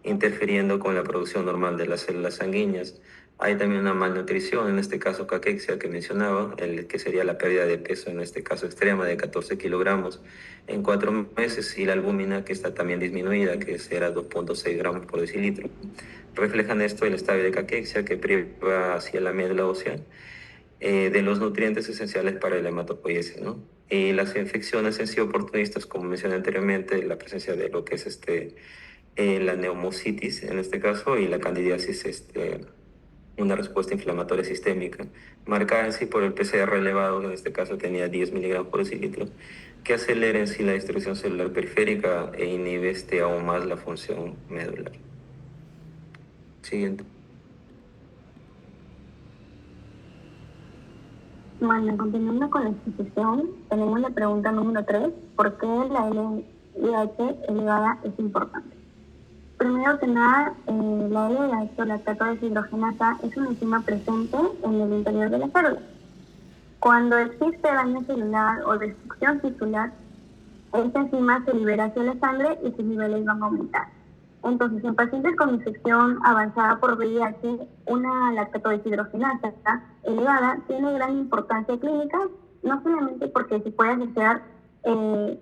Interfiriendo con la producción normal de las células sanguíneas. Hay también una malnutrición, en este caso caquexia que mencionaba, que sería la pérdida de peso, en este caso extrema, de 14 kilogramos en 4 meses, y la albúmina, que está también disminuida, que será 2.6 gramos por decilitro. Reflejan esto el estadio de caquexia, que priva hacia la médula ósea de los nutrientes esenciales para la hematopoiesis, ¿no? Y las infecciones en sí oportunistas, como mencioné anteriormente, la presencia de lo que es la neumocitis en este caso, y la candidiasis, una respuesta inflamatoria sistémica, marcada en sí por el PCR elevado, que en este caso tenía 10 miligramos por decilitro, que acelera en sí la destrucción celular periférica e inhibe aún más la función medular. Siguiente. Bueno, continuando con la exposición, tenemos la pregunta número 3. ¿Por qué la LDH elevada es importante? Primero que nada, la LDH o lactato deshidrogenasa es una enzima presente en el interior de la célula. Cuando existe daño celular o destrucción tisular, esta enzima se libera hacia la sangre y sus niveles van a aumentar. Entonces, en pacientes con infección avanzada por VIH, una lactato deshidrogenasa elevada tiene gran importancia clínica, no solamente porque se puede asociar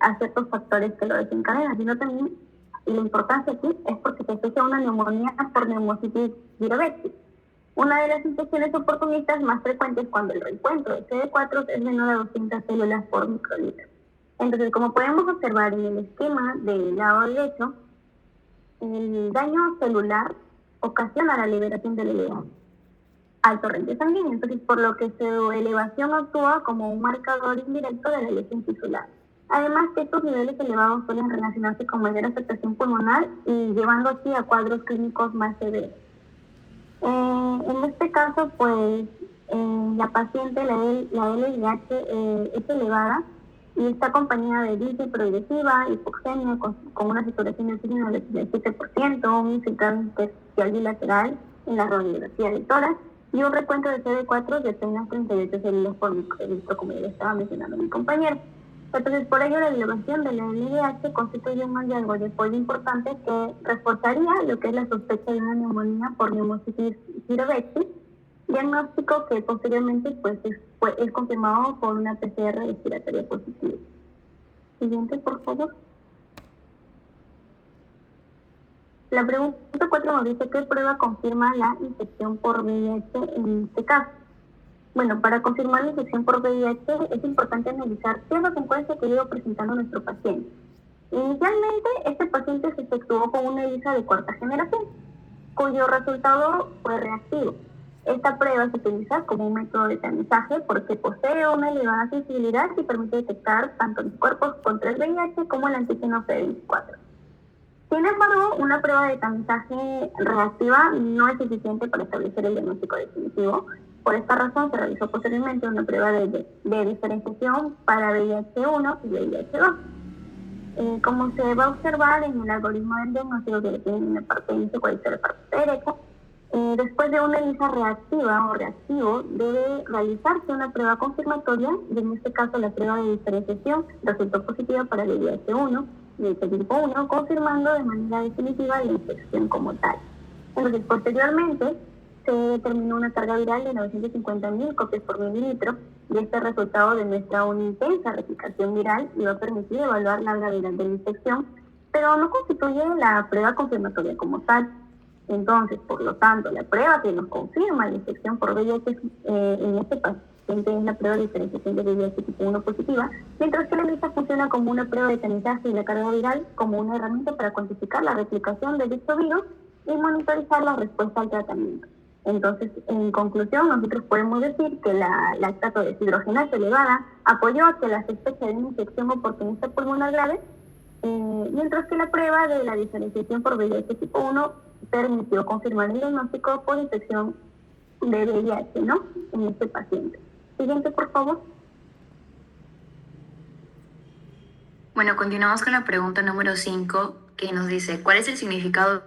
a ciertos factores que lo desencadenan, sino también, y la importancia aquí es porque se asocia a una neumonía por neumocitis virovectis. Una de las infecciones oportunistas más frecuentes cuando el reencuentro de CD4 es menor a 200 células por microlitro. Entonces, como podemos observar en el esquema del lado derecho, el daño celular ocasiona la liberación del LDH al torrente sanguíneo, entonces por lo que su elevación actúa como un marcador indirecto de la lesión tisular. Además que estos niveles elevados suelen relacionarse con mayor afectación pulmonar y llevando así a cuadros clínicos más severos. En este caso, pues, la paciente, la LDH es elevada y está acompañada de dislipidemia progresiva, hipoxemia con una saturación de oxígeno del 7%, un infiltrado intersticial bilateral en la radiografía del tórax y un recuento de CD4 de apenas 38 células por microlitro, como ya le estaba mencionando mi compañero. Entonces, por ello, la elevación de la LDH constituye un hallazgo de apoyo importante que reforzaría lo que es la sospecha de una neumonía por neumocitis virovectis, diagnóstico que posteriormente pues, es confirmado por una PCR respiratoria positiva. Siguiente, por favor. La pregunta 4 nos dice qué prueba confirma la infección por VIH en este caso. Bueno, para confirmar la infección por VIH es importante analizar qué es la secuencia que iba presentando nuestro paciente. Inicialmente, este paciente se efectuó con una ELISA de cuarta generación, cuyo resultado fue reactivo. Esta prueba se utiliza como un método de tamizaje porque posee una elevada sensibilidad y permite detectar tanto los cuerpos contra el VIH como el antígeno CD24. Sin embargo, una prueba de tamizaje reactiva no es suficiente para establecer el diagnóstico definitivo. Por esta razón, se realizó posteriormente una prueba de diferenciación para VIH-1 y VIH-2. Como se va a observar en el algoritmo del diagnóstico que tiene en la parte índice y la parte derecha, después de una ELISA reactiva o reactivo, debe realizarse una prueba confirmatoria, y en este caso la prueba de diferenciación resultó positiva para el VIH-1 y el tipo 1, confirmando de manera definitiva la infección como tal. Entonces, posteriormente, se determinó una carga viral de 950.000 copias por mililitro, y este resultado demuestra una intensa replicación viral y va a permitir evaluar la gravedad de la infección, pero no constituye la prueba confirmatoria como tal. Entonces, por lo tanto, la prueba que nos confirma la infección por VIH en este paciente es la prueba de diferenciación de VIH tipo 1 positiva, mientras que la ELISA funciona como una prueba de tamizaje y la carga viral como una herramienta para cuantificar la replicación de dicho virus y monitorizar la respuesta al tratamiento. Entonces, en conclusión, nosotros podemos decir que la lactato deshidrogenasa elevada apoyó a que la sospecha de una infección oportunista pulmonar grave, mientras que la prueba de la diferenciación por VIH tipo 1 permitió confirmar el diagnóstico por infección de VIH, ¿no?, en este paciente. Siguiente, por favor. Bueno, continuamos con la pregunta número 5, que nos dice, ¿cuál es el significado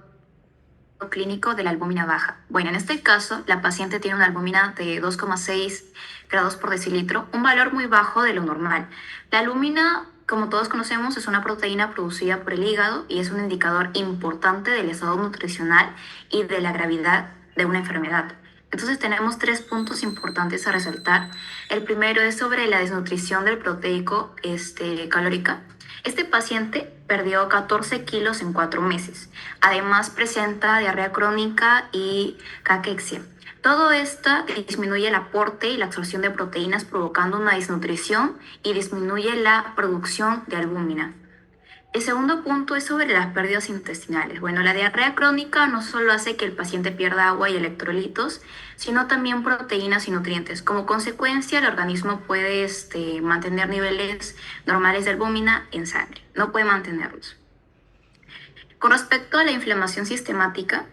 clínico de la albúmina baja? Bueno, en este caso, la paciente tiene una albúmina de 2,6 grados por decilitro, un valor muy bajo de lo normal. La albúmina, como todos conocemos, es una proteína producida por el hígado y es un indicador importante del estado nutricional y de la gravedad de una enfermedad. Entonces tenemos 3 puntos importantes a resaltar. El primero es sobre la desnutrición del proteico calórica. Este paciente perdió 14 kilos en 4 meses. Además presenta diarrea crónica y caquexia. Todo esto disminuye el aporte y la absorción de proteínas, provocando una desnutrición y disminuye la producción de albúmina. El segundo punto es sobre las pérdidas intestinales. Bueno, la diarrea crónica no solo hace que el paciente pierda agua y electrolitos, sino también proteínas y nutrientes. Como consecuencia, el organismo puede mantener niveles normales de albúmina en sangre. No puede mantenerlos. Con respecto a la inflamación sistemática,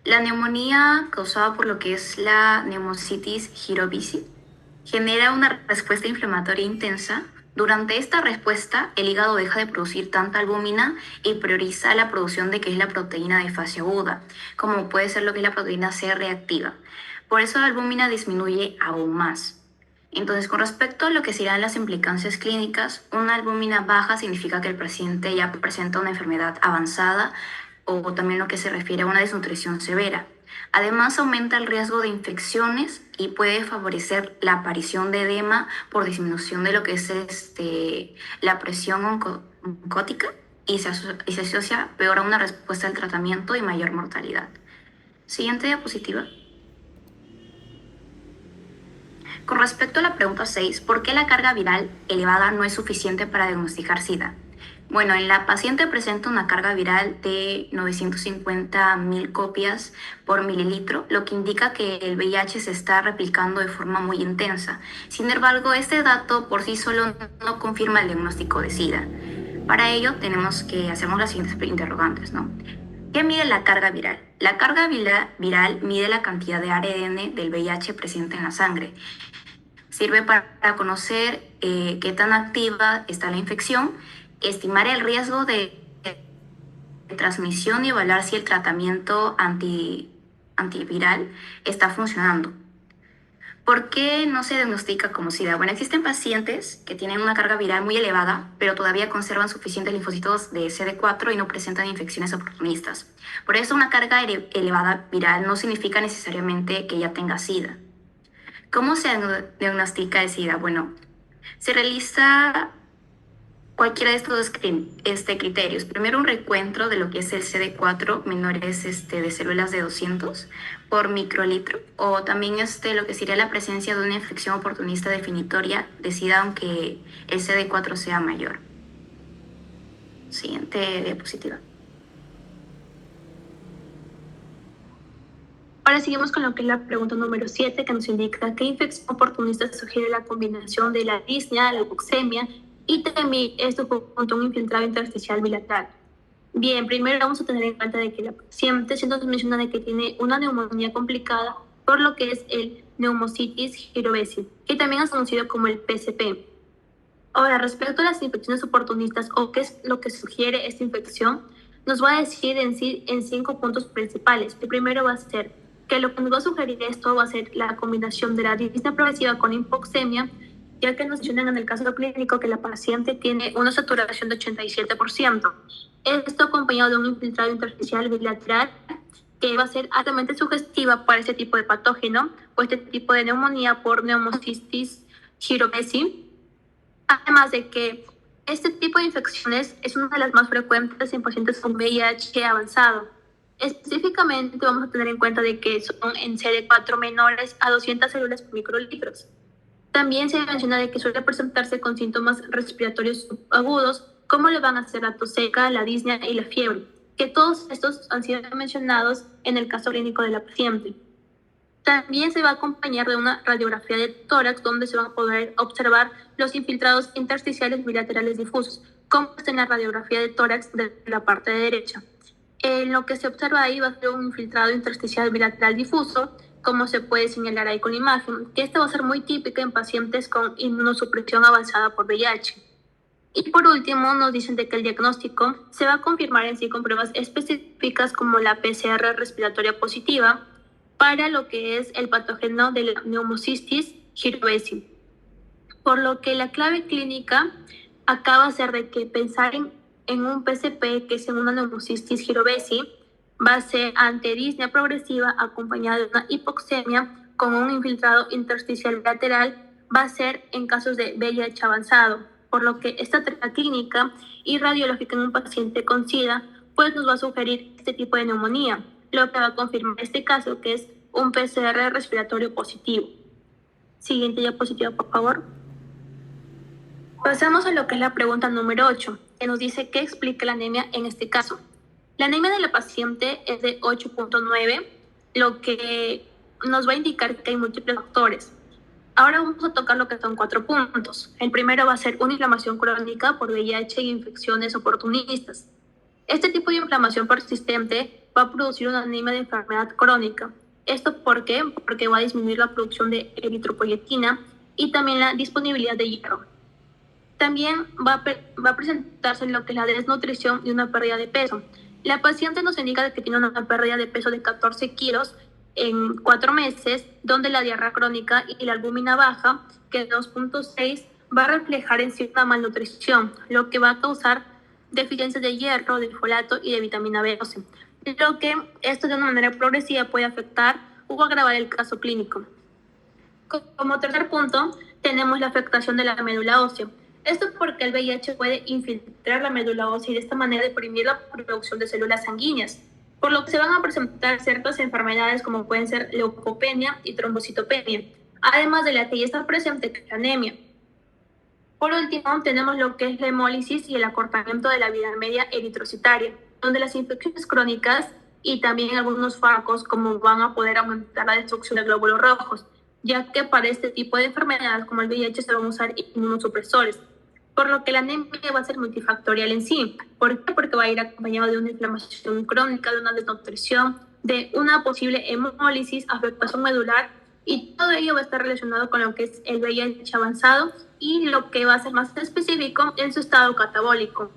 la neumonía causada por lo que es la neumocitis girovisi genera una respuesta inflamatoria intensa. Durante esta respuesta, el hígado deja de producir tanta albúmina y prioriza la producción de que es la proteína de fase aguda, como puede ser lo que es la proteína C reactiva. Por eso la albúmina disminuye aún más. Entonces, con respecto a lo que serán las implicancias clínicas, una albúmina baja significa que el paciente ya presenta una enfermedad avanzada o también lo que se refiere a una desnutrición severa. Además, aumenta el riesgo de infecciones y puede favorecer la aparición de edema por disminución de lo que es la presión oncótica y se asocia peor a una respuesta al tratamiento y mayor mortalidad. Siguiente diapositiva. Con respecto a la pregunta 6, ¿por qué la carga viral elevada no es suficiente para diagnosticar SIDA? Bueno, en la paciente presenta una carga viral de 950.000 copias por mililitro, lo que indica que el VIH se está replicando de forma muy intensa. Sin embargo, este dato por sí solo no confirma el diagnóstico de SIDA. Para ello, tenemos que hacernos las siguientes interrogantes, ¿no? ¿Qué mide la carga viral? La carga viral mide la cantidad de ARN del VIH presente en la sangre. Sirve para conocer qué tan activa está la infección, estimar el riesgo de transmisión y evaluar si el tratamiento antiviral está funcionando. ¿Por qué no se diagnostica como SIDA? Bueno, existen pacientes que tienen una carga viral muy elevada, pero todavía conservan suficientes linfocitos de CD4 y no presentan infecciones oportunistas. Por eso una carga elevada viral no significa necesariamente que ya tenga SIDA. ¿Cómo se diagnostica el SIDA? Bueno, se realiza cualquiera de estos criterios. Primero, un recuento de lo que es el CD4 menores de células de 200 por microlitro, o también lo que sería la presencia de una infección oportunista definitoria de SIDA, aunque el CD4 sea mayor. Siguiente diapositiva. Ahora seguimos con lo que es la pregunta número 7, que nos indica qué infección oportunista sugiere la combinación de la disnea, la leucemia y también esto junto a un infiltrado intersticial bilateral. Bien, primero vamos a tener en cuenta de que la paciente se nos menciona de que tiene una neumonía complicada por lo que es el Pneumocystis jirovecii, que también es conocido como el PCP. Ahora, respecto a las infecciones oportunistas o qué es lo que sugiere esta infección, nos va a decir en 5 puntos principales. El primero va a ser que lo que nos va a sugerir esto va a ser la combinación de la disnea progresiva con hipoxemia, ya que nos mencionan en el caso clínico que la paciente tiene una saturación de 87%. Esto acompañado de un infiltrado intersticial bilateral que va a ser altamente sugestiva para este tipo de patógeno o este tipo de neumonía por Pneumocystis jirovecii. Además de que este tipo de infecciones es una de las más frecuentes en pacientes con VIH avanzado. Específicamente vamos a tener en cuenta de que son en CD4 menores a 200 células por microlitros. También se menciona de que suele presentarse con síntomas respiratorios agudos, como le van a ser la tos seca, la disnea y la fiebre, que todos estos han sido mencionados en el caso clínico de la paciente. También se va a acompañar de una radiografía de tórax, donde se van a poder observar los infiltrados intersticiales bilaterales difusos, como está en la radiografía de tórax de la parte derecha. Lo que se observa ahí va a ser un infiltrado intersticial bilateral difuso, como se puede señalar ahí con la imagen, que esta va a ser muy típica en pacientes con inmunosupresión avanzada por VIH. Y por último, nos dicen de que el diagnóstico se va a confirmar en sí con pruebas específicas como la PCR respiratoria positiva para lo que es el patógeno de la Pneumocystis jirovecii. Por lo que la clave clínica acá va a ser de que pensar en un PCP, que es en una Pneumocystis jirovecii, va a ser ante disnea progresiva acompañada de una hipoxemia con un infiltrado intersticial bilateral, va a ser en casos de VIH avanzado, por lo que esta terapia clínica y radiológica en un paciente con SIDA pues nos va a sugerir este tipo de neumonía, lo que va a confirmar este caso que es un PCR respiratorio positivo. Siguiente diapositiva, por favor. Pasamos a lo que es la pregunta número 8, que nos dice qué explica la anemia en este caso. La anemia de la paciente es de 8.9, lo que nos va a indicar que hay múltiples factores. Ahora vamos a tocar lo que son 4 puntos. El primero va a ser una inflamación crónica por VIH y infecciones oportunistas. Este tipo de inflamación persistente va a producir una anemia de enfermedad crónica. ¿Esto por qué? Porque va a disminuir la producción de eritropoyetina y también la disponibilidad de hierro. También va a presentarse lo que es la desnutrición y una pérdida de peso. La paciente nos indica que tiene una pérdida de peso de 14 kilos en 4 meses, donde la diarrea crónica y la albúmina baja, que es 2.6, va a reflejar en sí una malnutrición, lo que va a causar deficiencias de hierro, de folato y de vitamina B12, lo que esto de una manera progresiva puede afectar o agravar el caso clínico. Como tercer punto, tenemos la afectación de la médula ósea. Esto porque el VIH puede infiltrar la médula ósea y de esta manera deprimir la producción de células sanguíneas, por lo que se van a presentar ciertas enfermedades como pueden ser leucopenia y trombocitopenia, además de la que ya está presente la anemia. Por último, tenemos lo que es la hemólisis y el acortamiento de la vida media eritrocitaria, donde las infecciones crónicas y también algunos fármacos como van a poder aumentar la destrucción de glóbulos rojos, ya que para este tipo de enfermedades como el VIH se van a usar inmunosupresores, por lo que la anemia va a ser multifactorial en sí. ¿Por qué? Porque va a ir acompañado de una inflamación crónica, de una desnutrición, de una posible hemólisis, afectación medular, y todo ello va a estar relacionado con lo que es el VIH avanzado y lo que va a ser más específico en su estado catabólico.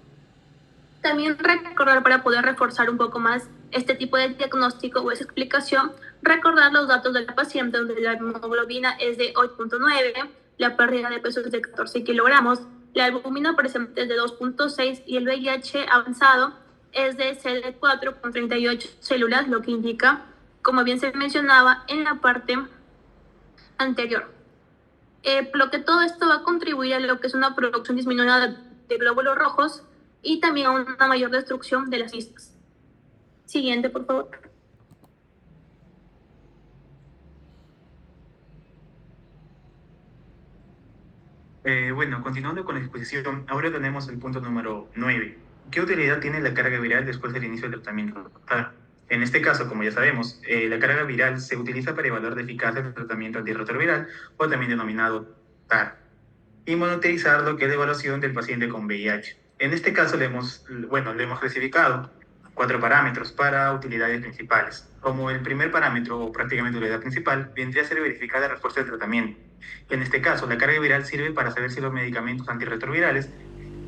También recordar, para poder reforzar un poco más este tipo de diagnóstico o esa explicación, recordar los datos de la paciente, donde la hemoglobina es de 8.9, la pérdida de peso es de 14 kilogramos, la albúmina presente es de 2.6 y el VIH avanzado es de CD4 con 38 células, lo que indica, como bien se mencionaba en la parte anterior. Lo que todo esto va a contribuir a lo que es una producción disminuida de glóbulos rojos y también a una mayor destrucción de las cistas. Siguiente, por favor. Bueno, continuando con la exposición, ahora tenemos el punto número 9. ¿Qué utilidad tiene la carga viral después del inicio del tratamiento? En este caso, como ya sabemos, la carga viral se utiliza para evaluar la eficacia del tratamiento antirretroviral, o también denominado TAR, y monitorizar lo que es la evaluación del paciente con VIH. En este caso le hemos clasificado 4 parámetros para utilidades principales. Como el primer parámetro, o prácticamente utilidad principal, vendría a ser verificar la respuesta del tratamiento. En este caso, la carga viral sirve para saber si los medicamentos antirretrovirales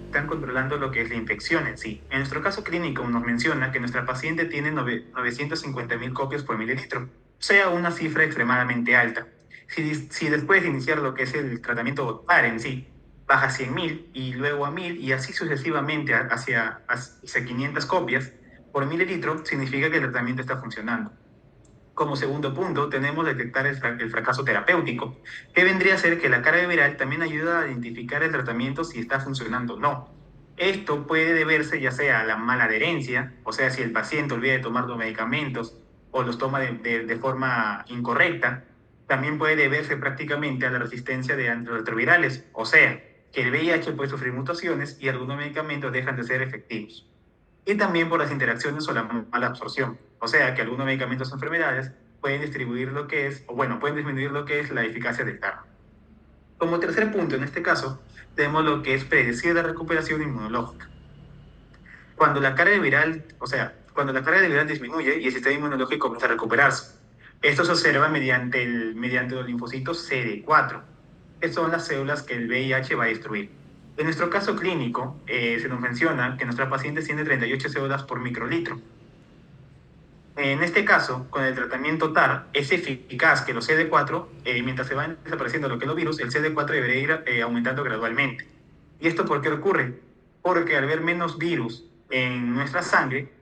están controlando lo que es la infección en sí. En nuestro caso clínico nos menciona que nuestra paciente tiene 950.000 copias por mililitro, o sea, una cifra extremadamente alta. Si después de iniciar lo que es el tratamiento TAR en sí, baja a 100.000 y luego a 1.000 y así sucesivamente hacia 500 copias por mililitro, significa que el tratamiento está funcionando. Como segundo punto, tenemos detectar el fracaso terapéutico, que vendría a ser que la carga viral también ayuda a identificar el tratamiento si está funcionando o no. Esto puede deberse ya sea a la mala adherencia, o sea, si el paciente olvida de tomar los medicamentos o los toma de forma incorrecta. También puede deberse prácticamente a la resistencia de antirretrovirales, o sea, que el VIH puede sufrir mutaciones y algunos medicamentos dejan de ser efectivos. Y también por las interacciones o la mala absorción, o sea, que algunos medicamentos o enfermedades pueden disminuir lo que es la eficacia del TAR. Como tercer punto, en este caso, tenemos lo que es predecir la recuperación inmunológica. Cuando la carga viral disminuye y el sistema inmunológico comienza a recuperarse. Esto se observa mediante los linfocitos CD4, que son las células que el VIH va a destruir. En nuestro caso clínico, se nos menciona que nuestra paciente tiene 38 células por microlitro. En este caso, con el tratamiento TAR, es eficaz que los CD4, mientras se van desapareciendo lo que es los virus, el CD4 debería ir aumentando gradualmente. ¿Y esto por qué ocurre? Porque al haber menos virus en nuestra sangre,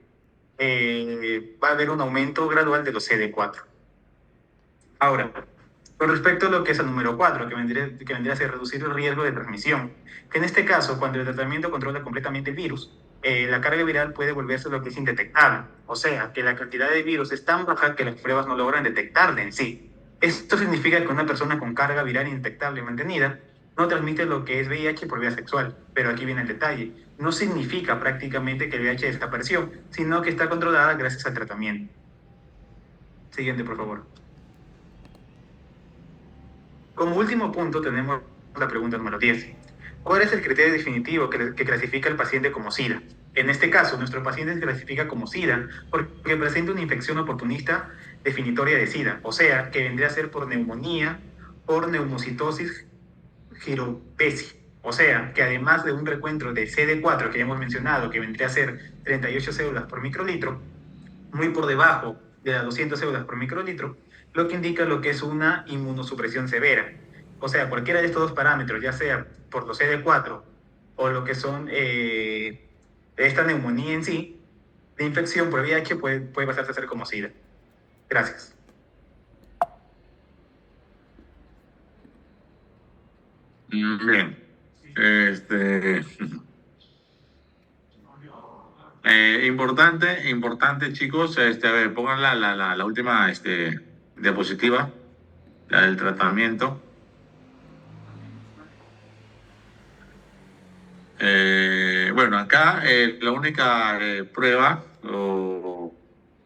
va a haber un aumento gradual de los CD4. Ahora, con respecto a lo que es el número 4, que vendría a ser reducir el riesgo de transmisión, que en este caso, cuando el tratamiento controla completamente el virus, la carga viral puede volverse lo que es indetectable, o sea, que la cantidad de virus es tan baja que las pruebas no logran detectarla en sí. Esto significa que una persona con carga viral indetectable mantenida no transmite lo que es VIH por vía sexual, pero aquí viene el detalle. No significa prácticamente que el VIH desapareció, sino que está controlada gracias al tratamiento. Siguiente, por favor. Como último punto tenemos la pregunta número 10. ¿Cuál es el criterio definitivo que clasifica al paciente como SIDA? En este caso, nuestro paciente se clasifica como SIDA porque presenta una infección oportunista definitoria de SIDA, o sea, que vendría a ser por neumonía, por neumocitosis giropesi. O sea, que además de un recuento de CD4 que ya hemos mencionado, que vendría a ser 38 células por microlitro, muy por debajo de las 200 células por microlitro, lo que indica lo que es una inmunosupresión severa. O sea, cualquiera de estos dos parámetros, ya sea por los CD4 o lo que son esta neumonía en sí, de infección por VIH puede pasarse a ser como SIDA. Gracias. Bien. Importante, chicos. A ver, pongan la última diapositiva, la del tratamiento. Bueno, acá la única prueba o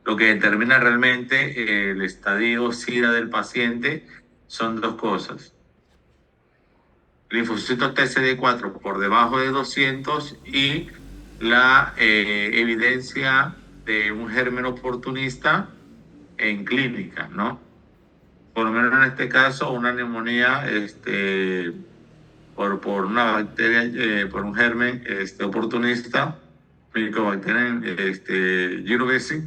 lo que determina realmente el estadio SIDA del paciente son dos cosas: linfocitos TCD4 por debajo de 200 y la evidencia de un germen oportunista en clínica, ¿no? Por lo menos en este caso, una neumonía por una bacteria, por un germen oportunista, Mycobacterium jirovecii,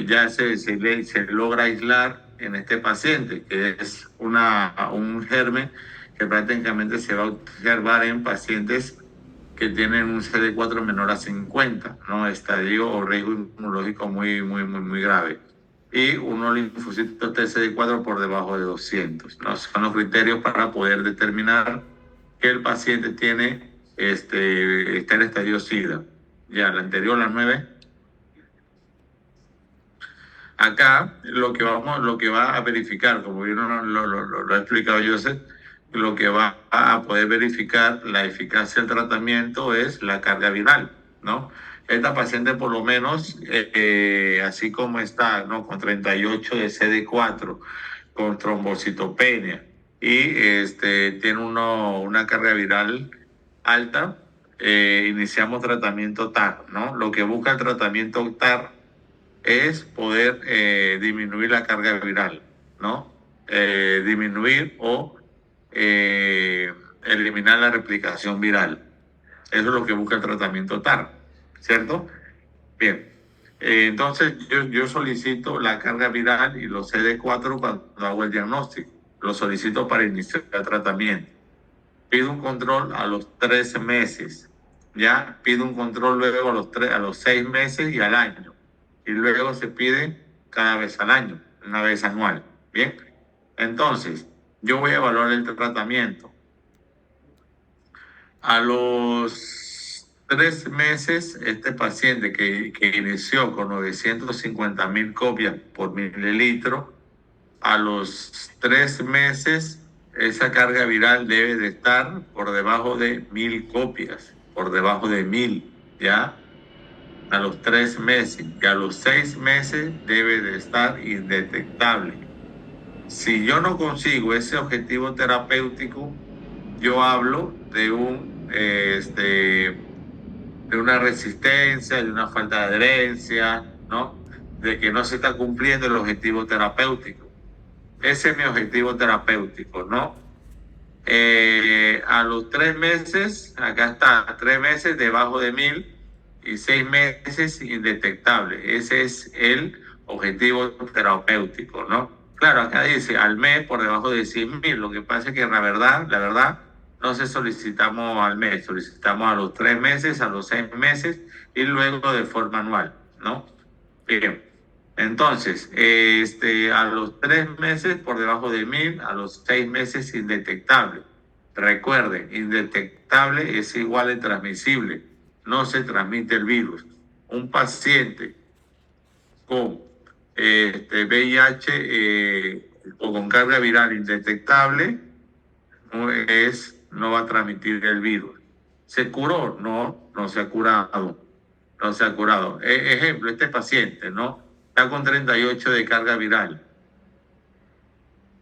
ya se logra aislar en este paciente, que es un germen que prácticamente se va a observar en pacientes que tienen un CD4 menor a 50, ¿no? Estadio o riesgo inmunológico muy grave. Y unos linfocitos TCD4 por debajo de 200, ¿no? Son los criterios para poder determinar que el paciente está en estadio SIDA. Ya, la anterior, la 9. Acá lo que va a verificar, como bien lo ha explicado Joseph, lo que va a poder verificar la eficacia del tratamiento es la carga viral, ¿no? Esta paciente por lo menos, así como está, ¿no? Con 38 de CD4, con trombocitopenia y tiene una carga viral alta, iniciamos tratamiento TAR, ¿no? Lo que busca el tratamiento TAR es poder disminuir la carga viral, ¿no? Disminuir o eliminar la replicación viral. Eso es lo que busca el tratamiento TAR, ¿cierto? Bien. Entonces, yo solicito la carga viral y los CD4 cuando hago el diagnóstico. Lo solicito para iniciar el tratamiento. Pido un control a los 13 meses. Ya pido un control luego a los 6 meses y al año. Y luego se pide cada vez al año, una vez anual. Bien. Entonces, yo voy a evaluar el tratamiento. A los 3 meses, este paciente que inició con 950.000 copias por mililitro, a los 3 meses, esa carga viral debe de estar por debajo de 1.000 copias, por debajo de 1.000, ¿ya? A los 3 meses, y a los 6 meses debe de estar indetectable. Si yo no consigo ese objetivo terapéutico, yo hablo de una resistencia, de una falta de adherencia, ¿no? De que no se está cumpliendo el objetivo terapéutico. Ese es mi objetivo terapéutico, ¿no? A los 3 meses, acá está, 3 meses debajo de 1.000 y 6 meses indetectable. Ese es el objetivo terapéutico, ¿no? Claro, acá dice al mes por debajo de 100.000. Lo que pasa es que la verdad, no se solicitamos al mes, solicitamos a los 3 meses, a los 6 meses y luego de forma anual, ¿no? Bien. Entonces, a los 3 meses por debajo de 1.000, a los 6 meses indetectable. Recuerden, indetectable es igual a intransmisible. No se transmite el virus. Un paciente con VIH o con carga viral indetectable no va a transmitir el virus. ¿Se curó? No se ha curado. No se ha curado. Ejemplo, este paciente, ¿no? Está con 38 de carga viral.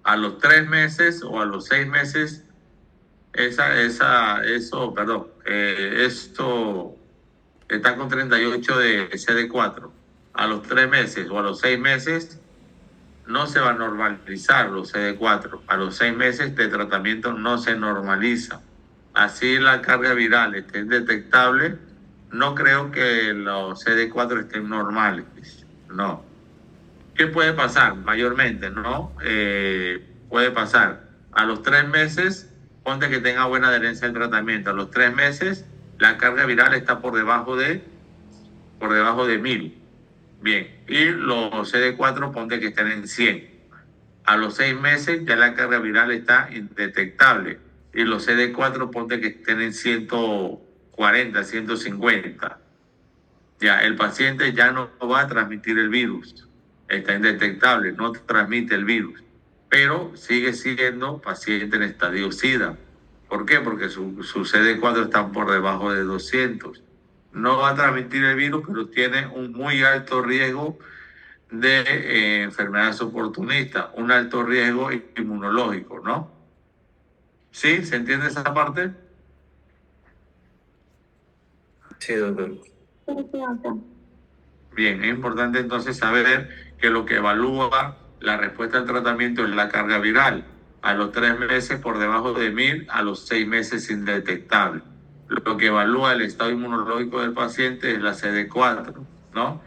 A los 3 meses o a los 6 meses, esto está con 38 de CD4. A los 3 meses o a los 6 meses, no se va a normalizar los CD4. A los 6 meses de tratamiento no se normaliza. Así la carga viral esté detectable, no creo que los CD4 estén normales. No. ¿Qué puede pasar? Mayormente, ¿no? Puede pasar. A los 3 meses, ponte que tenga buena adherencia al tratamiento. A los 3 meses, la carga viral está por debajo de 1000. Bien. Y los CD4, ponte que estén en 100. A los 6 meses, ya la carga viral está indetectable. Y los CD4, ponte que estén en 140, 150. Ya, el paciente ya no va a transmitir el virus. Está indetectable, no transmite el virus. Pero sigue siendo paciente en estadio SIDA. ¿Por qué? Porque su CD4 están por debajo de 200. No va a transmitir el virus, pero tiene un muy alto riesgo de enfermedades oportunistas, un alto riesgo inmunológico, ¿no? ¿Sí? ¿Se entiende esa parte? Sí, doctor. Sí, sí, doctor. Bien, es importante entonces saber que lo que evalúa la respuesta al tratamiento es la carga viral. A los 3 meses por debajo de 1000, a los 6 meses indetectable. Lo que evalúa el estado inmunológico del paciente es la CD4, ¿no?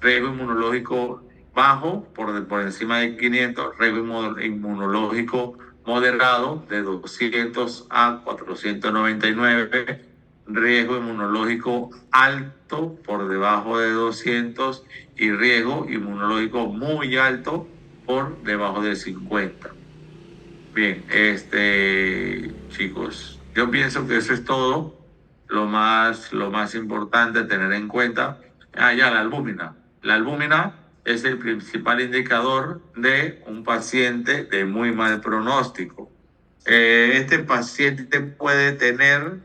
Riesgo inmunológico bajo, por encima de 500, riesgo inmunológico moderado, de 200 a 499, riesgo inmunológico alto, por debajo de 200, y riesgo inmunológico muy alto, por debajo de 50. Bien, chicos, yo pienso que eso es todo. Lo más importante a tener en cuenta. Ya, la albúmina. La albúmina es el principal indicador de un paciente de muy mal pronóstico. Este paciente puede tener,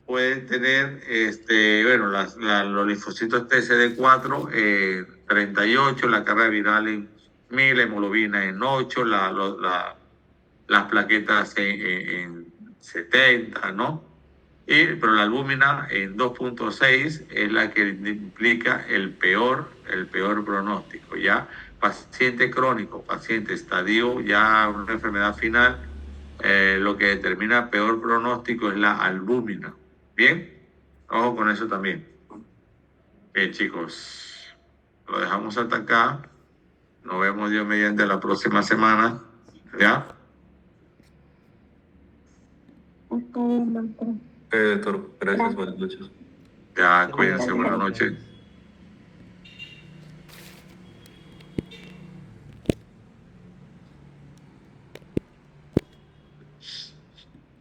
bueno, los linfocitos TCD4, 38, la carga viral en 1000, hemoglobina en 8, las plaquetas en 70, ¿no? Pero la albúmina en 2.6 es la que implica el peor pronóstico, ¿ya? Paciente crónico, paciente estadio, ya una enfermedad final, lo que determina peor pronóstico es la albúmina. ¿Bien? Ojo con eso también. Bien, chicos, lo dejamos hasta acá. Nos vemos Dios mediante la próxima semana, ¿ya? Está bien, doctor. Doctor, gracias, buenas noches. Ya, cuídense, buenas noches.